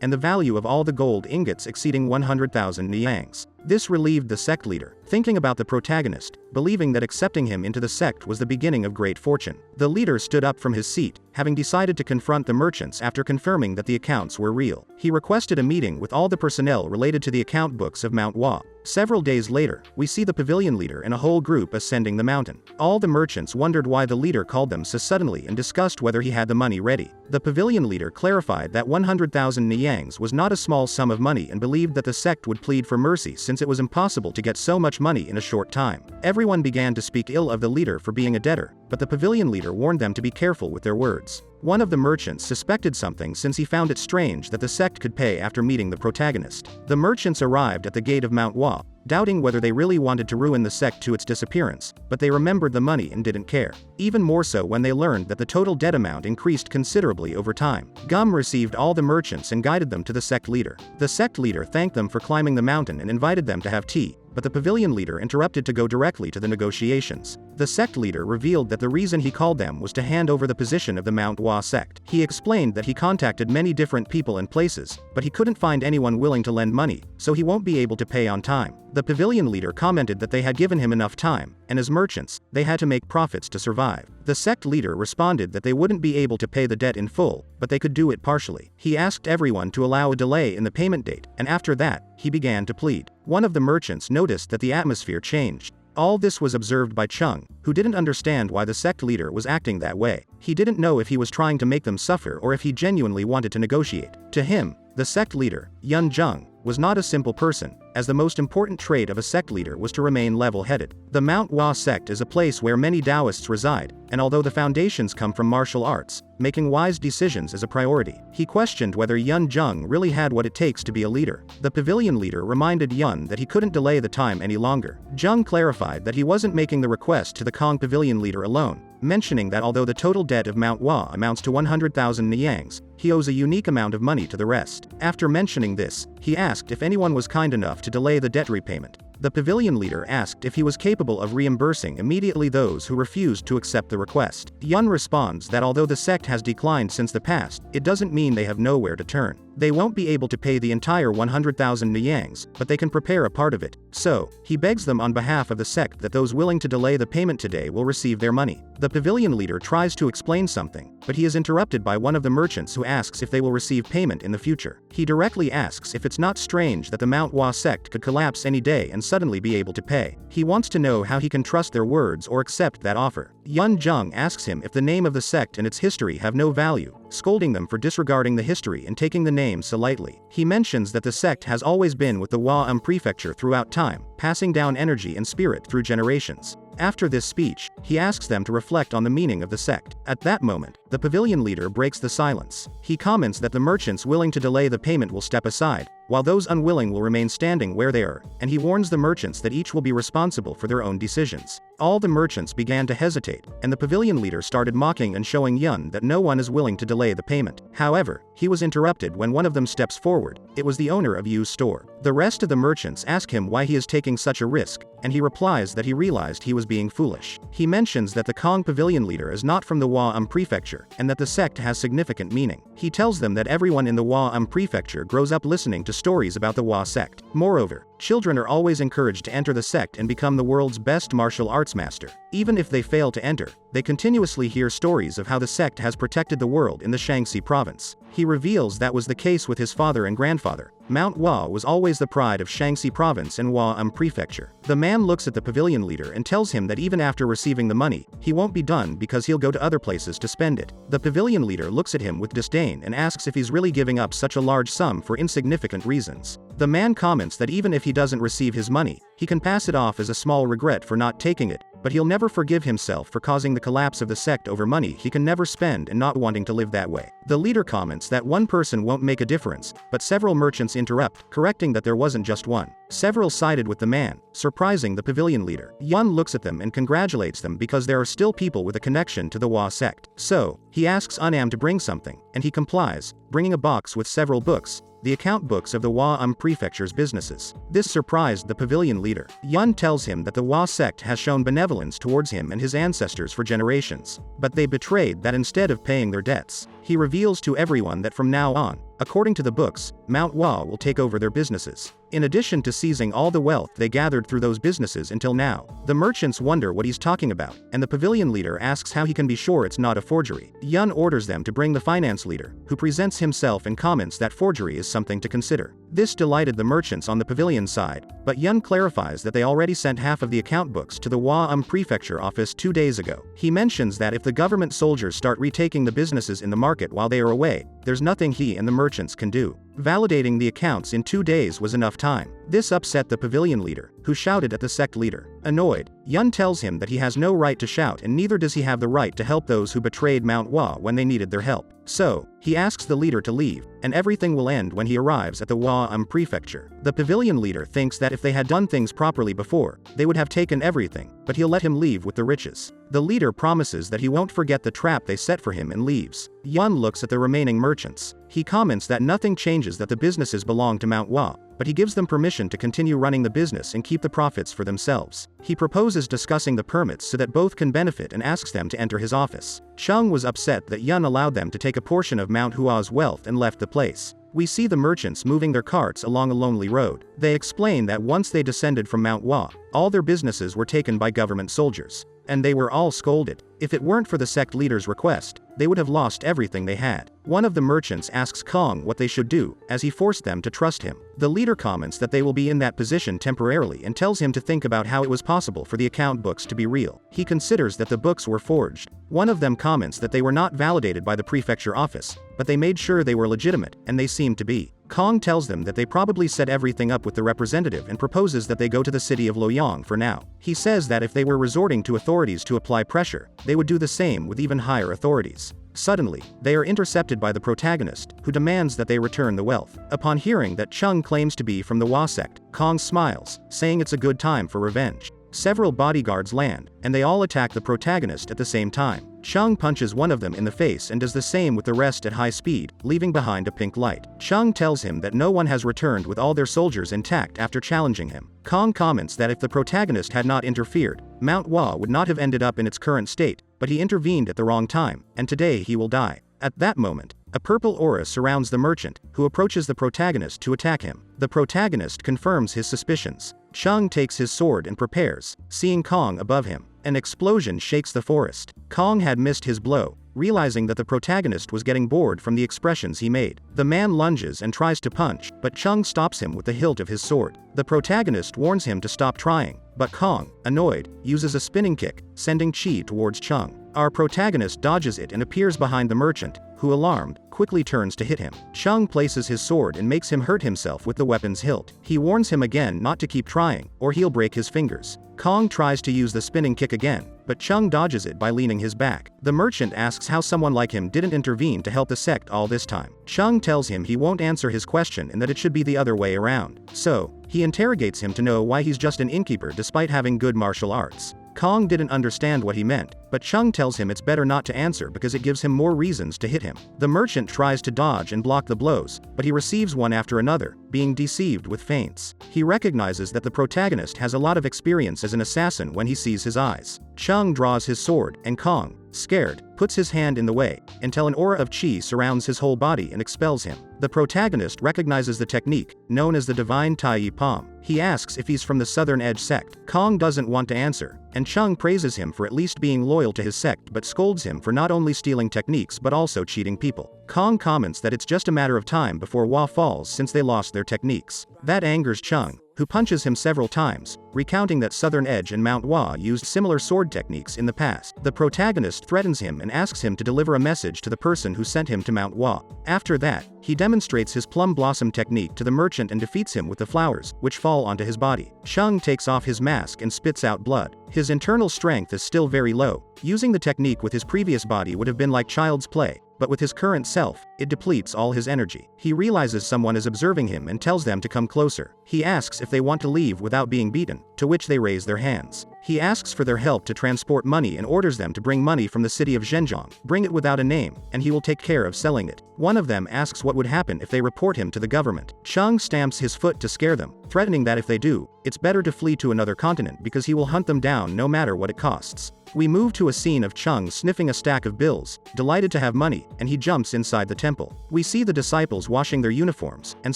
and the value of all the gold ingots exceeding 100,000 niangs. This relieved the sect leader, thinking about the protagonist, believing that accepting him into the sect was the beginning of great fortune. The leader stood up from his seat, having decided to confront the merchants after confirming that the accounts were real. He requested a meeting with all the personnel related to the account books of Mount Hua. Several days later, we see the pavilion leader and a whole group ascending the mountain. All the merchants wondered why the leader called them so suddenly and discussed whether he had the money ready. The pavilion leader clarified that 100,000 niangs was not a small sum of money and believed that the sect would plead for mercy since it was impossible to get so much money in a short time. Everyone began to speak ill of the leader for being a debtor, but the pavilion leader warned them to be careful with their words. One of the merchants suspected something since he found it strange that the sect could pay after meeting the protagonist. The merchants arrived at the gate of Mount Hua, doubting whether they really wanted to ruin the sect to its disappearance, but they remembered the money and didn't care. Even more so when they learned that the total debt amount increased considerably over time. Gum received all the merchants and guided them to the sect leader. The sect leader thanked them for climbing the mountain and invited them to have tea, but the pavilion leader interrupted to go directly to the negotiations. The sect leader revealed that the reason he called them was to hand over the position of the Mount Hua Sect. He explained that he contacted many different people and places, but he couldn't find anyone willing to lend money, so he won't be able to pay on time. The pavilion leader commented that they had given him enough time, and as merchants, they had to make profits to survive. The sect leader responded that they wouldn't be able to pay the debt in full, but they could do it partially. He asked everyone to allow a delay in the payment date, and after that, he began to plead. One of the merchants noticed that the atmosphere changed. All this was observed by Chung, who didn't understand why the sect leader was acting that way. He didn't know if he was trying to make them suffer or if he genuinely wanted to negotiate. To him, the sect leader, Yun Jung, was not a simple person, as the most important trait of a sect leader was to remain level-headed. The Mount Hua Sect is a place where many Taoists reside, and although the foundations come from martial arts, making wise decisions is a priority. He questioned whether Yun Jung really had what it takes to be a leader. The pavilion leader reminded Yun that he couldn't delay the time any longer. Jung clarified that he wasn't making the request to the Kong pavilion leader alone, mentioning that although the total debt of Mount Hua amounts to 100,000 niangs, he owes a unique amount of money to the rest. After mentioning this, he asked if anyone was kind enough to delay the debt repayment. The pavilion leader asked if he was capable of reimbursing immediately those who refused to accept the request. Yun responds that although the sect has declined since the past, it doesn't mean they have nowhere to turn. They won't be able to pay the entire 100,000 niangs, but they can prepare a part of it. So, he begs them on behalf of the sect that those willing to delay the payment today will receive their money. The pavilion leader tries to explain something, but he is interrupted by one of the merchants who asks if they will receive payment in the future. He directly asks if it's not strange that the Mount Hua sect could collapse any day and suddenly be able to pay. He wants to know how he can trust their words or accept that offer. Yun Jung asks him if the name of the sect and its history have no value, scolding them for disregarding the history and taking the name so lightly. He mentions that the sect has always been with the Hua prefecture throughout time, passing down energy and spirit through generations. After this speech, he asks them to reflect on the meaning of the sect. At that moment, the pavilion leader breaks the silence. He comments that the merchants willing to delay the payment will step aside, while those unwilling will remain standing where they are, and he warns the merchants that each will be responsible for their own decisions. All the merchants began to hesitate, and the pavilion leader started mocking and showing Yun that no one is willing to delay the payment. However, he was interrupted when one of them steps forward. It was the owner of Yu's store. The rest of the merchants ask him why he is taking such a risk, and he replies that he realized he was being foolish. He mentions that the Kong pavilion leader is not from the Hua prefecture, and that the sect has significant meaning. He tells them that everyone in the Hua prefecture grows up listening to stories about the Hua sect. Moreover, children are always encouraged to enter the sect and become the world's best martial arts master. Even if they fail to enter, they continuously hear stories of how the sect has protected the world in the Shaanxi province. He reveals that was the case with his father and grandfather. Mount Hua was always the pride of Shaanxi province and Hua prefecture. The man looks at the pavilion leader and tells him that even after receiving the money, he won't be done because he'll go to other places to spend it. The pavilion leader looks at him with disdain and asks if he's really giving up such a large sum for insignificant reasons. The man comments that even if he doesn't receive his money, he can pass it off as a small regret for not taking it, but he'll never forgive himself for causing the collapse of the sect over money he can never spend and not wanting to live that way. The leader comments that one person won't make a difference, but several merchants interrupt, correcting that there wasn't just one. Several sided with the man, surprising the pavilion leader. Yun looks at them and congratulates them because there are still people with a connection to the Hua Sect. So, he asks Unam to bring something, and he complies, bringing a box with several books, the account books of the Hua Prefecture's businesses. This surprised the pavilion leader. Yun tells him that the Hua Sect has shown benevolence towards him and his ancestors for generations, but they betrayed that instead of paying their debts. He reveals to everyone that from now on, according to the books, Mount Hua will take over their businesses. In addition to seizing all the wealth they gathered through those businesses until now, the merchants wonder what he's talking about, and the pavilion leader asks how he can be sure it's not a forgery. Yun orders them to bring the finance leader, who presents himself and comments that forgery is something to consider. This delighted the merchants on the pavilion side, but Yun clarifies that they already sent half of the account books to the Hua Prefecture office 2 days ago. He mentions that if the government soldiers start retaking the businesses in the market while they are away, there's nothing he and the merchants can do. Validating the accounts in 2 days was enough time. This upset the pavilion leader, who shouted at the sect leader. Annoyed, Yun tells him that he has no right to shout and neither does he have the right to help those who betrayed Mount Hua when they needed their help. So, he asks the leader to leave, and everything will end when he arrives at the Hua Prefecture. The pavilion leader thinks that if they had done things properly before, they would have taken everything, but he'll let him leave with the riches. The leader promises that he won't forget the trap they set for him and leaves. Yun looks at the remaining merchants. He comments that nothing changes, that the businesses belong to Mount Hua, but he gives them permission to continue running the business and keep the profits for themselves. He proposes discussing the permits so that both can benefit and asks them to enter his office. Chung was upset that Yun allowed them to take a portion of Mount Hua's wealth and left the place. We see the merchants moving their carts along a lonely road. They explain that once they descended from Mount Hua, all their businesses were taken by government soldiers, and they were all scolded. If it weren't for the sect leader's request, they would have lost everything they had. One of the merchants asks Kong what they should do, as he forced them to trust him. The leader comments that they will be in that position temporarily and tells him to think about how it was possible for the account books to be real. He considers that the books were forged. One of them comments that they were not validated by the prefecture office, but they made sure they were legitimate, and they seemed to be. Kong tells them that they probably set everything up with the representative and proposes that they go to the city of Loyang for now. He says that if they were resorting to authorities to apply pressure, they would do the same with even higher authorities. Suddenly, they are intercepted by the protagonist, who demands that they return the wealth. Upon hearing that Chung claims to be from the Hua Sect, Kong smiles, saying it's a good time for revenge. Several bodyguards land, and they all attack the protagonist at the same time. Chung punches one of them in the face and does the same with the rest at high speed, leaving behind a pink light. Chung tells him that no one has returned with all their soldiers intact after challenging him. Kong comments that if the protagonist had not interfered, Mount Hua would not have ended up in its current state, but he intervened at the wrong time, and today he will die. At that moment, a purple aura surrounds the merchant, who approaches the protagonist to attack him. The protagonist confirms his suspicions. Chung takes his sword and prepares, seeing Kong above him. An explosion shakes the forest. Kong had missed his blow, realizing that the protagonist was getting bored from the expressions he made. The man lunges and tries to punch, but Chung stops him with the hilt of his sword. The protagonist warns him to stop trying, but Kong, annoyed, uses a spinning kick, sending chi towards Chung. Our protagonist dodges it and appears behind the merchant, who, alarmed, quickly turns to hit him. Chung places his sword and makes him hurt himself with the weapon's hilt. He warns him again not to keep trying, or he'll break his fingers. Kong tries to use the spinning kick again, but Chung dodges it by leaning his back. The merchant asks how someone like him didn't intervene to help the sect all this time. Chung tells him he won't answer his question and that it should be the other way around. So, he interrogates him to know why he's just an innkeeper despite having good martial arts. Kong didn't understand what he meant, but Chung tells him it's better not to answer because it gives him more reasons to hit him. The merchant tries to dodge and block the blows, but he receives one after another, being deceived with feints. He recognizes that the protagonist has a lot of experience as an assassin when he sees his eyes. Chung draws his sword, and Kong, scared, puts his hand in the way, until an aura of chi surrounds his whole body and expels him. The protagonist recognizes the technique, known as the Divine Tai Palm. He asks if he's from the Southern Edge sect. Kong doesn't want to answer, and Chung praises him for at least being loyal to his sect but scolds him for not only stealing techniques but also cheating people. Kong comments that it's just a matter of time before Hua falls since they lost their techniques. That angers Chung, who punches him several times, recounting that Southern Edge and Mount Hua used similar sword techniques in the past. The protagonist threatens him and asks him to deliver a message to the person who sent him to Mount Hua. After that, he demonstrates his plum blossom technique to the merchant and defeats him with the flowers, which fall onto his body. Cheong takes off his mask and spits out blood. His internal strength is still very low. Using the technique with his previous body would have been like child's play, but with his current self, it depletes all his energy. He realizes someone is observing him and tells them to come closer. He asks if they want to leave without being beaten, to which they raise their hands. He asks for their help to transport money and orders them to bring money from the city of Zhenjiang, bring it without a name, and he will take care of selling it. One of them asks what would happen if they report him to the government. Cheong stamps his foot to scare them, threatening that if they do, it's better to flee to another continent because he will hunt them down no matter what it costs. We move to a scene of Cheong sniffing a stack of bills, delighted to have money, and he jumps inside the temple. We see the disciples washing their uniforms, and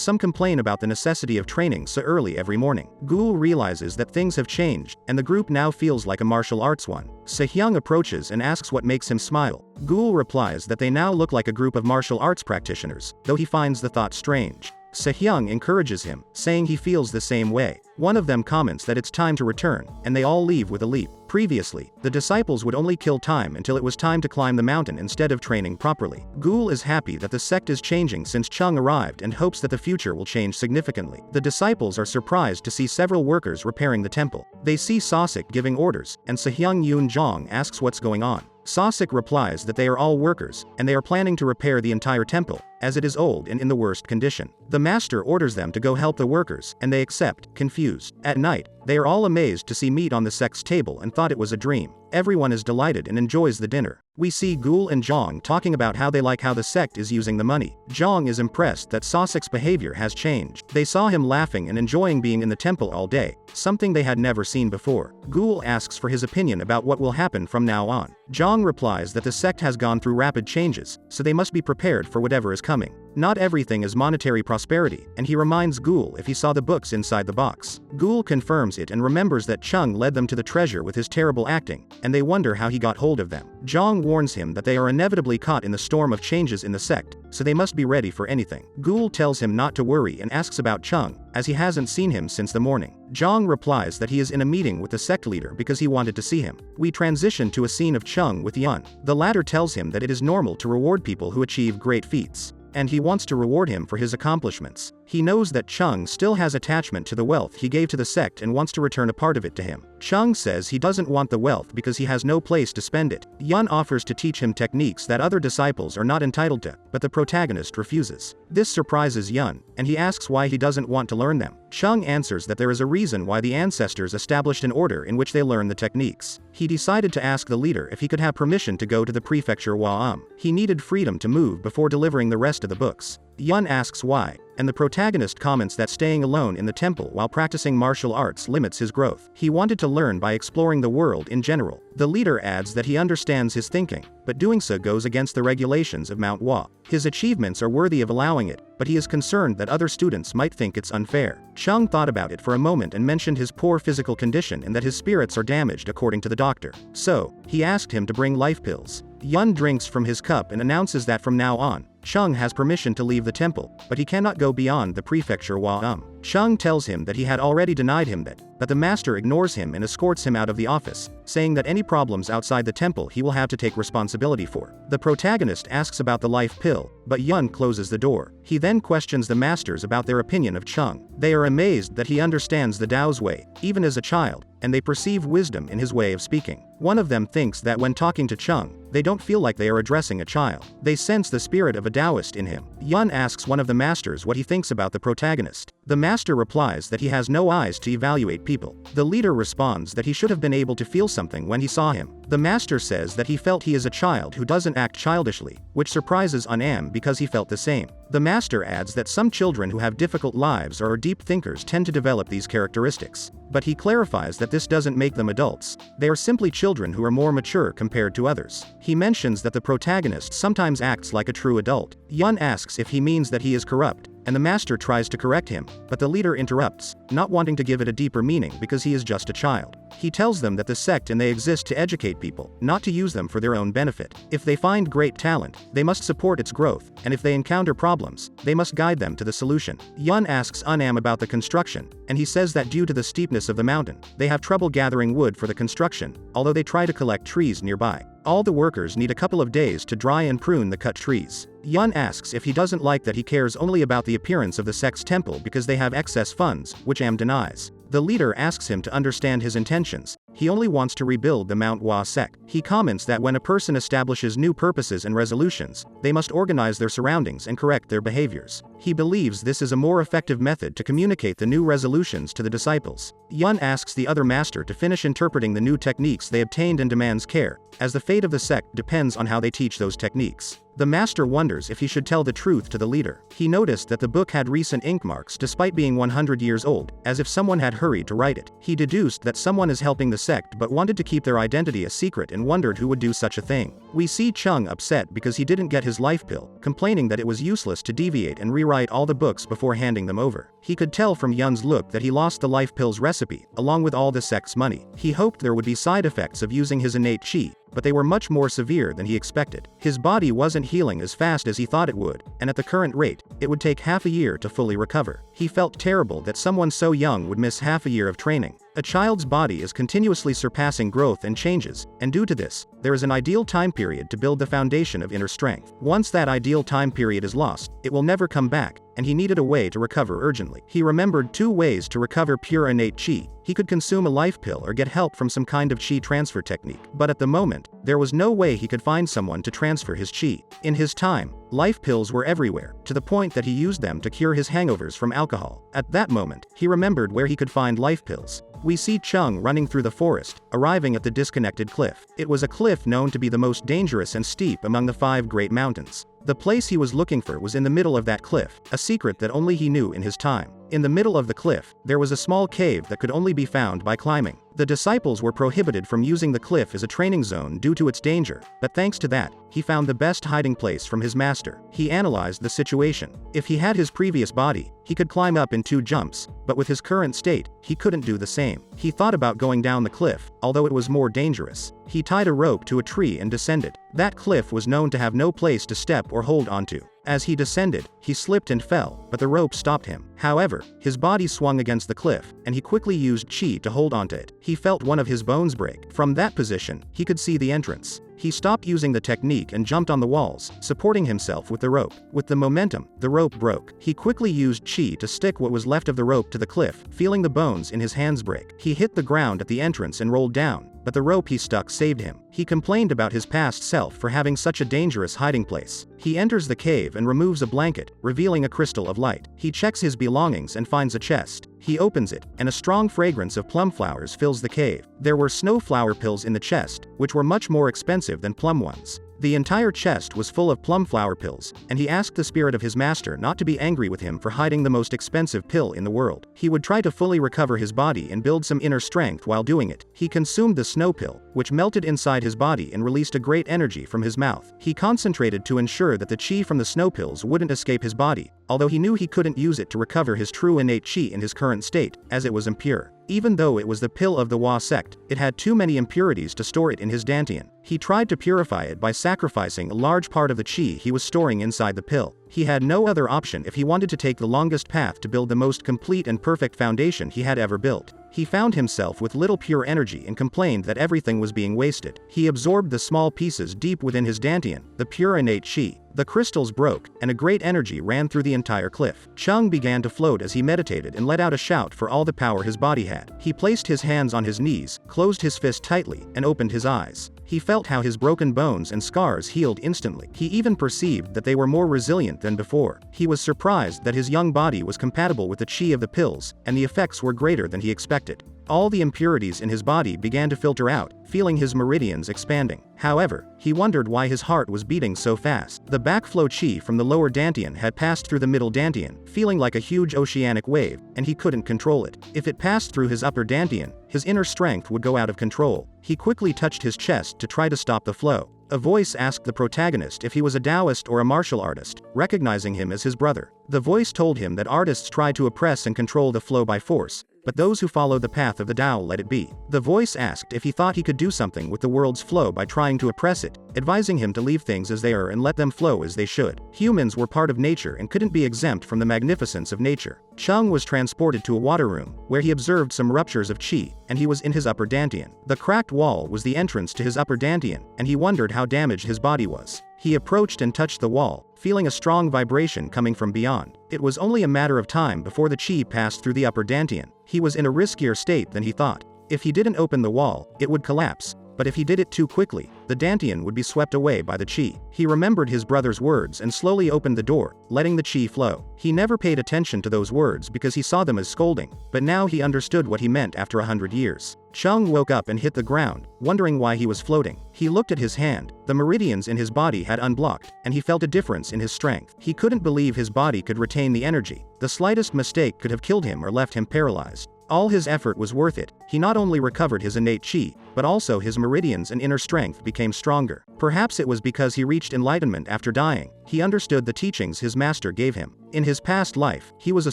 some complain about the necessity of training so early every morning. Ghoul realizes that things have changed, and the group now feels like a martial arts one. Sehyung approaches and asks what makes him smile. Ghoul replies that they now look like a group of martial arts practitioners, though he finds the thought strange. Sehyung encourages him, saying he feels the same way. One of them comments that it's time to return, and they all leave with a leap. Previously, the disciples would only kill time until it was time to climb the mountain instead of training properly. Ghoul is happy that the sect is changing since Cheong arrived and hopes that the future will change significantly. The disciples are surprised to see several workers repairing the temple. They see Sosik giving orders, and Sehyung Yoon Jong asks what's going on. Sosik replies that they are all workers, and they are planning to repair the entire temple, as it is old and in the worst condition. The master orders them to go help the workers, and they accept, confused. At night, they are all amazed to see meat on the sect's table and thought it was a dream. Everyone is delighted and enjoys the dinner. We see Ghoul and Jong talking about how they like how the sect is using the money. Jong is impressed that Sosik's behavior has changed. They saw him laughing and enjoying being in the temple all day, something they had never seen before. Ghoul asks for his opinion about what will happen from now on. Jong replies that the sect has gone through rapid changes, so they must be prepared for whatever is coming. Not everything is monetary prosperity, and he reminds Ghoul if he saw the books inside the box. Ghoul confirms it and remembers that Cheong led them to the treasure with his terrible acting, and they wonder how he got hold of them. Jong warns him that they are inevitably caught in the storm of changes in the sect, so they must be ready for anything. Ghoul tells him not to worry and asks about Cheong, as he hasn't seen him since the morning. Jong replies that he is in a meeting with the sect leader because he wanted to see him. We transition to a scene of Cheong with Yun. The latter tells him that it is normal to reward people who achieve great feats, and he wants to reward him for his accomplishments. He knows that Cheong still has attachment to the wealth he gave to the sect and wants to return a part of it to him. Cheong says he doesn't want the wealth because he has no place to spend it. Yun offers to teach him techniques that other disciples are not entitled to, but the protagonist refuses. This surprises Yun, and he asks why he doesn't want to learn them. Cheong answers that there is a reason why the ancestors established an order in which they learn the techniques. He decided to ask the leader if he could have permission to go to the prefecture Hua. He needed freedom to move before delivering the rest of the books. Yun asks why, and the protagonist comments that staying alone in the temple while practicing martial arts limits his growth. He wanted to learn by exploring the world in general. The leader adds that he understands his thinking, but doing so goes against the regulations of Mount Hua. His achievements are worthy of allowing it, but he is concerned that other students might think it's unfair. Cheong thought about it for a moment and mentioned his poor physical condition and that his spirits are damaged according to the doctor. So, he asked him to bring life pills. Yun drinks from his cup and announces that from now on, Cheong has permission to leave the temple, but he cannot go beyond the prefecture Hua. Cheong tells him that he had already denied him that, but the master ignores him and escorts him out of the office, saying that any problems outside the temple he will have to take responsibility for. The protagonist asks about the life pill, but Yun closes the door. He then questions the masters about their opinion of Cheong. They are amazed that he understands the Tao's way, even as a child, and they perceive wisdom in his way of speaking. One of them thinks that when talking to Cheong, they don't feel like they are addressing a child. They sense the spirit of a Taoist in him. Yun asks one of the masters what he thinks about the protagonist. The master replies that he has no eyes to evaluate people. The leader responds that he should have been able to feel something when he saw him. The master says that he felt he is a child who doesn't act childishly, which surprises An because he felt the same. The master adds that some children who have difficult lives or are deep thinkers tend to develop these characteristics. But he clarifies that this doesn't make them adults. They are simply children who are more mature compared to others. He mentions that the protagonist sometimes acts like a true adult. Yun asks if he means that he is corrupt, and the master tries to correct him, but the leader interrupts, not wanting to give it a deeper meaning because he is just a child. He tells them that the sect and they exist to educate people, not to use them for their own benefit. If they find great talent, they must support its growth, and if they encounter problems, they must guide them to the solution. Yun asks Unam about the construction, and he says that due to the steepness of the mountain, they have trouble gathering wood for the construction, although they try to collect trees nearby. All the workers need a couple of days to dry and prune the cut trees. Yun asks if he doesn't like that he cares only about the appearance of the sect's temple because they have excess funds, which Am denies. The leader asks him to understand his intentions. He only wants to rebuild the Mount Hua Sect. He comments that when a person establishes new purposes and resolutions, they must organize their surroundings and correct their behaviors. He believes this is a more effective method to communicate the new resolutions to the disciples. Yun asks the other master to finish interpreting the new techniques they obtained and demands care, as the fate of the sect depends on how they teach those techniques. The master wonders if he should tell the truth to the leader. He noticed that the book had recent ink marks despite being 100 years old, as if someone had hurried to write it. He deduced that someone is helping the sect but wanted to keep their identity a secret and wondered who would do such a thing. We see Chung upset because he didn't get his life pill, complaining that it was useless to deviate and rewrite all the books before handing them over. He could tell from Yun's look that he lost the life pill's recipe, along with all the sect's money. He hoped there would be side effects of using his innate chi, but they were much more severe than he expected. His body wasn't healing as fast as he thought it would, and at the current rate, it would take half a year to fully recover. He felt terrible that someone so young would miss half a year of training. A child's body is continuously surpassing growth and changes, and due to this, there is an ideal time period to build the foundation of inner strength. Once that ideal time period is lost, it will never come back, and he needed a way to recover urgently. He remembered 2 ways to recover pure innate chi. He could consume a life pill or get help from some kind of chi transfer technique. But at the moment, there was no way he could find someone to transfer his chi. In his time, life pills were everywhere, to the point that he used them to cure his hangovers from alcohol. At that moment, he remembered where he could find life pills. We see Chung running through the forest, arriving at the disconnected cliff. It was a cliff known to be the most dangerous and steep among the 5 great mountains. The place he was looking for was in the middle of that cliff, a secret that only he knew in his time. In the middle of the cliff, there was a small cave that could only be found by climbing. The disciples were prohibited from using the cliff as a training zone due to its danger, but thanks to that, he found the best hiding place from his master. He analyzed the situation. If he had his previous body, he could climb up in 2 jumps, but with his current state, he couldn't do the same. He thought about going down the cliff, although it was more dangerous. He tied a rope to a tree and descended. That cliff was known to have no place to step or hold onto. As he descended, he slipped and fell, but the rope stopped him. However, his body swung against the cliff, and he quickly used chi to hold onto it. He felt one of his bones break. From that position, he could see the entrance. He stopped using the technique and jumped on the walls, supporting himself with the rope. With the momentum, the rope broke. He quickly used chi to stick what was left of the rope to the cliff, feeling the bones in his hands break. He hit the ground at the entrance and rolled down, but the rope he stuck saved him. He complained about his past self for having such a dangerous hiding place. He enters the cave and removes a blanket, revealing a crystal of light. He checks his belongings and finds a chest. He opens it, and a strong fragrance of plum flowers fills the cave. There were snow flower pills in the chest, which were much more expensive than plum ones. The entire chest was full of plum flower pills, and he asked the spirit of his master not to be angry with him for hiding the most expensive pill in the world. He would try to fully recover his body and build some inner strength while doing it. He consumed the snow pill, which melted inside his body and released a great energy from his mouth. He concentrated to ensure that the chi from the snow pills wouldn't escape his body, although he knew he couldn't use it to recover his true innate chi in his current state, as it was impure. Even though it was the pill of the Hua Sect, it had too many impurities to store it in his dantian. He tried to purify it by sacrificing a large part of the chi he was storing inside the pill. He had no other option if he wanted to take the longest path to build the most complete and perfect foundation he had ever built. He found himself with little pure energy and complained that everything was being wasted. He absorbed the small pieces deep within his dantian, the pure innate chi. The crystals broke, and a great energy ran through the entire cliff. Chung began to float as he meditated and let out a shout for all the power his body had. He placed his hands on his knees, closed his fist tightly, and opened his eyes. He felt how his broken bones and scars healed instantly. He even perceived that they were more resilient than before. He was surprised that his young body was compatible with the chi of the pills, and the effects were greater than he expected. All the impurities in his body began to filter out, feeling his meridians expanding. However, he wondered why his heart was beating so fast. The backflow chi from the lower dantian had passed through the middle dantian, feeling like a huge oceanic wave, and he couldn't control it. If it passed through his upper dantian, his inner strength would go out of control. He quickly touched his chest to try to stop the flow. A voice asked the protagonist if he was a Taoist or a martial artist, recognizing him as his brother. The voice told him that artists try to oppress and control the flow by force, but those who follow the path of the Tao let it be. The voice asked if he thought he could do something with the world's flow by trying to oppress it, advising him to leave things as they are and let them flow as they should. Humans were part of nature and couldn't be exempt from the magnificence of nature. Cheong was transported to a water room, where he observed some ruptures of qi, and he was in his upper dantian. The cracked wall was the entrance to his upper dantian, and he wondered how damaged his body was. He approached and touched the wall, feeling a strong vibration coming from beyond. It was only a matter of time before the qi passed through the upper dantian. He was in a riskier state than he thought. If he didn't open the wall, it would collapse. But if he did it too quickly, the dantian would be swept away by the qi. He remembered his brother's words and slowly opened the door, letting the qi flow. He never paid attention to those words because he saw them as scolding, but now he understood what he meant after 100 years. Cheong woke up and hit the ground, wondering why he was floating. He looked at his hand. The meridians in his body had unblocked, and he felt a difference in his strength. He couldn't believe his body could retain the energy. The slightest mistake could have killed him or left him paralyzed. All his effort was worth it. He not only recovered his innate qi, but also his meridians and inner strength became stronger. Perhaps it was because he reached enlightenment after dying. He understood the teachings his master gave him. In his past life, he was a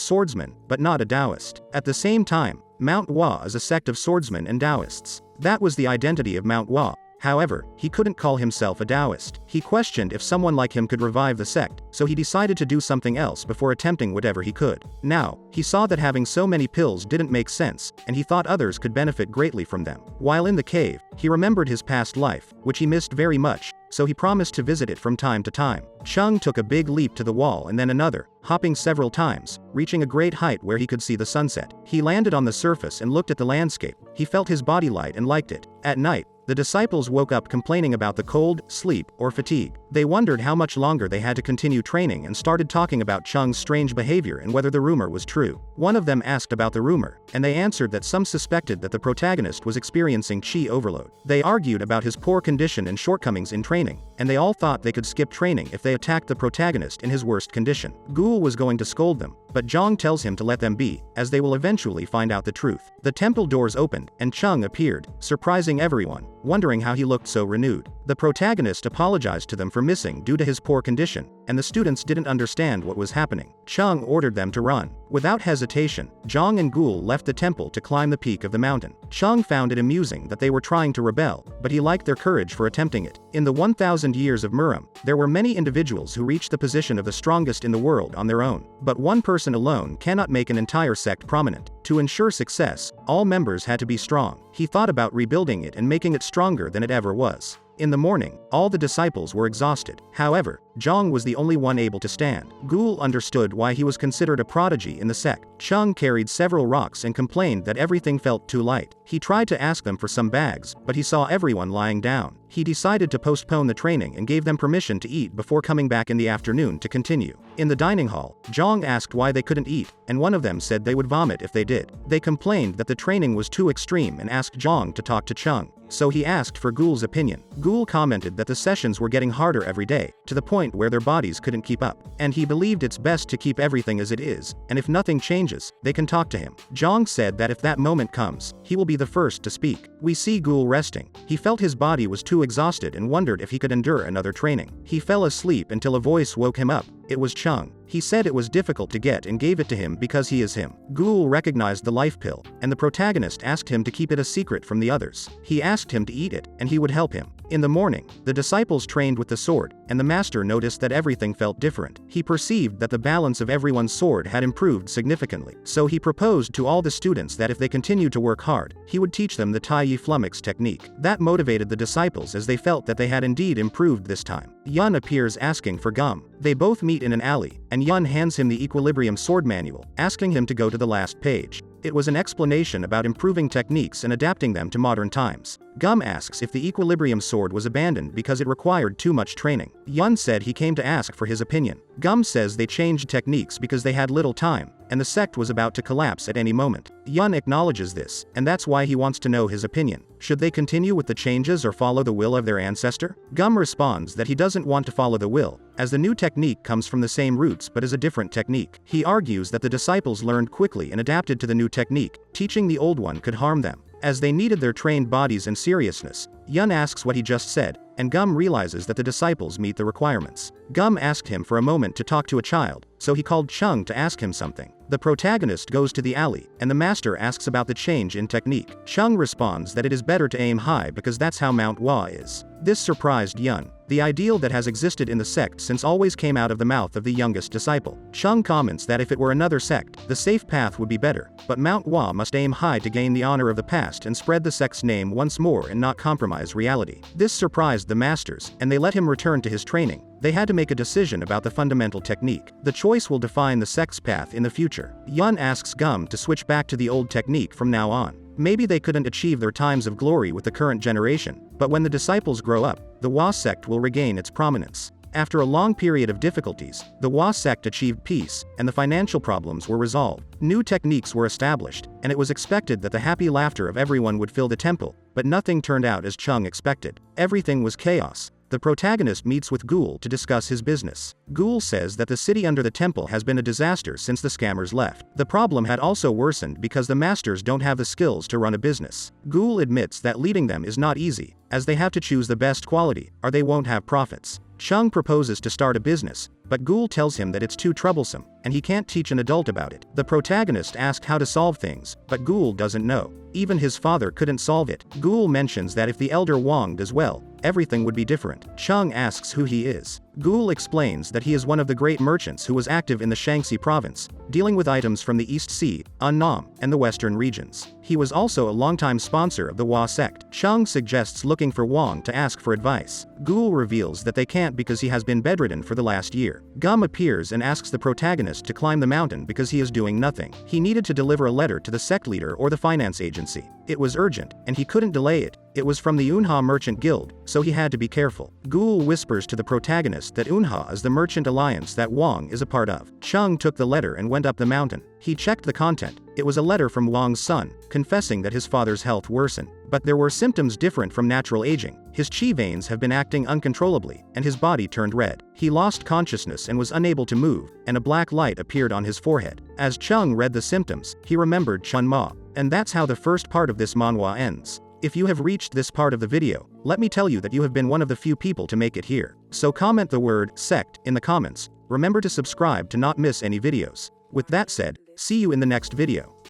swordsman, but not a Taoist. At the same time, Mount Hua is a sect of swordsmen and Taoists. That was the identity of Mount Hua. However, he couldn't call himself a Taoist. He questioned if someone like him could revive the sect, so he decided to do something else before attempting whatever he could. Now, he saw that having so many pills didn't make sense, and he thought others could benefit greatly from them. While in the cave, he remembered his past life, which he missed very much, so he promised to visit it from time to time. Cheong took a big leap to the wall and then another, hopping several times, reaching a great height where he could see the sunset. He landed on the surface and looked at the landscape. He felt his body light and liked it. At night, the disciples woke up complaining about the cold, sleep, or fatigue. They wondered how much longer they had to continue training and started talking about Cheong's strange behavior and whether the rumor was true. One of them asked about the rumor, and they answered that some suspected that the protagonist was experiencing qi overload. They argued about his poor condition and shortcomings in training, and they all thought they could skip training if they attacked the protagonist in his worst condition. Ghoul was going to scold them, but Zhang tells him to let them be, as they will eventually find out the truth. The temple doors opened, and Cheong appeared, surprising everyone, wondering how he looked so renewed. The protagonist apologized to them for missing due to his poor condition, and the students didn't understand what was happening. Cheong ordered them to run. Without hesitation, Zhang and Ghoul left the temple to climb the peak of the mountain. Cheong found it amusing that they were trying to rebel, but he liked their courage for attempting it. In the 1,000 years of Murim, there were many individuals who reached the position of the strongest in the world on their own. But one person alone cannot make an entire sect prominent. To ensure success, all members had to be strong. He thought about rebuilding it and making it stronger than it ever was. In the morning, all the disciples were exhausted. However, Zhang was the only one able to stand. Ghoul understood why he was considered a prodigy in the sect. Cheong carried several rocks and complained that everything felt too light. He tried to ask them for some bags, but he saw everyone lying down. He decided to postpone the training and gave them permission to eat before coming back in the afternoon to continue. In the dining hall, Zhang asked why they couldn't eat, and one of them said they would vomit if they did. They complained that the training was too extreme and asked Zhang to talk to Cheong. So he asked for Ghoul's opinion. Ghoul commented that the sessions were getting harder every day, to the point where their bodies couldn't keep up. And he believed it's best to keep everything as it is, and if nothing changes, they can talk to him. Zhang said that if that moment comes, he will be the first to speak. We see Ghoul resting. He felt his body was too exhausted and wondered if he could endure another training. He fell asleep until a voice woke him up. It was Cheong. He said it was difficult to get and gave it to him because he is him. Ghoul recognized the life pill, and the protagonist asked him to keep it a secret from the others. He asked him to eat it, and he would help him. In the morning, the disciples trained with the sword, and the master noticed that everything felt different. He perceived that the balance of everyone's sword had improved significantly. So he proposed to all the students that if they continued to work hard, he would teach them the Tai Yi Flummox technique. That motivated the disciples as they felt that they had indeed improved this time. Yun appears asking for gum. They both meet in an alley, and Yun hands him the Equilibrium Sword Manual, asking him to go to the last page. It was an explanation about improving techniques and adapting them to modern times. Gum asks if the Equilibrium sword was abandoned because it required too much training. Yun said he came to ask for his opinion. Gum says they changed techniques because they had little time, and the sect was about to collapse at any moment. Yun acknowledges this, and that's why he wants to know his opinion. Should they continue with the changes or follow the will of their ancestor? Gum responds that he doesn't want to follow the will, as the new technique comes from the same roots but is a different technique. He argues that the disciples learned quickly and adapted to the new technique. Teaching the old one could harm them, as they needed their trained bodies and seriousness. Yun asks what he just said, and Gum realizes that the disciples meet the requirements. Gum asked him for a moment to talk to a child, so he called Cheong to ask him something. The protagonist goes to the alley, and the master asks about the change in technique. Chung responds that it is better to aim high because that's how Mount Hua is. This surprised Yun. The ideal that has existed in the sect since always came out of the mouth of the youngest disciple. Chung comments that if it were another sect, the safe path would be better, but Mount Hua must aim high to gain the honor of the past and spread the sect's name once more and not compromise reality. This surprised the masters, and they let him return to his training. They had to make a decision about the fundamental technique. The choice will define the sect's path in the future. Yun asks Gum to switch back to the old technique from now on. Maybe they couldn't achieve their times of glory with the current generation, but when the disciples grow up, the Hua sect will regain its prominence. After a long period of difficulties, the Hua sect achieved peace, and the financial problems were resolved. New techniques were established, and it was expected that the happy laughter of everyone would fill the temple, but nothing turned out as Chung expected. Everything was chaos. The protagonist meets with Ghoul to discuss his business. Ghoul says that the city under the temple has been a disaster since the scammers left. The problem had also worsened because the masters don't have the skills to run a business. Ghoul admits that leading them is not easy, as they have to choose the best quality, or they won't have profits. Chung proposes to start a business, but Ghoul tells him that it's too troublesome, and he can't teach an adult about it. The protagonist asks how to solve things, but Ghoul doesn't know. Even his father couldn't solve it. Ghoul mentions that if the elder Wang does well, everything would be different. Chung asks who he is. Ghoul explains that he is one of the great merchants who was active in the Shaanxi province, dealing with items from the East Sea, Annam, and the western regions. He was also a longtime sponsor of the Hua sect. Chung suggests looking for Wang to ask for advice. Ghoul reveals that they can't because he has been bedridden for the last year. Gum appears and asks the protagonist to climb the mountain because he is doing nothing. He needed to deliver a letter to the sect leader or the finance agency. It was urgent, and he couldn't delay it. It was from the Unha Merchant Guild, so he had to be careful. Ghoul whispers to the protagonist that Unha is the merchant alliance that Wang is a part of. Chung took the letter and went up the mountain. He checked the content. It was a letter from Wang's son, confessing that his father's health worsened. But there were symptoms different from natural aging. His chi veins have been acting uncontrollably, and his body turned red. He lost consciousness and was unable to move, and a black light appeared on his forehead. As Chung read the symptoms, he remembered Cheonma. And that's how the first part of this manhwa ends. If you have reached this part of the video, let me tell you that you have been one of the few people to make it here. So comment the word sect in the comments. Remember to subscribe to not miss any videos. With that said, see you in the next video.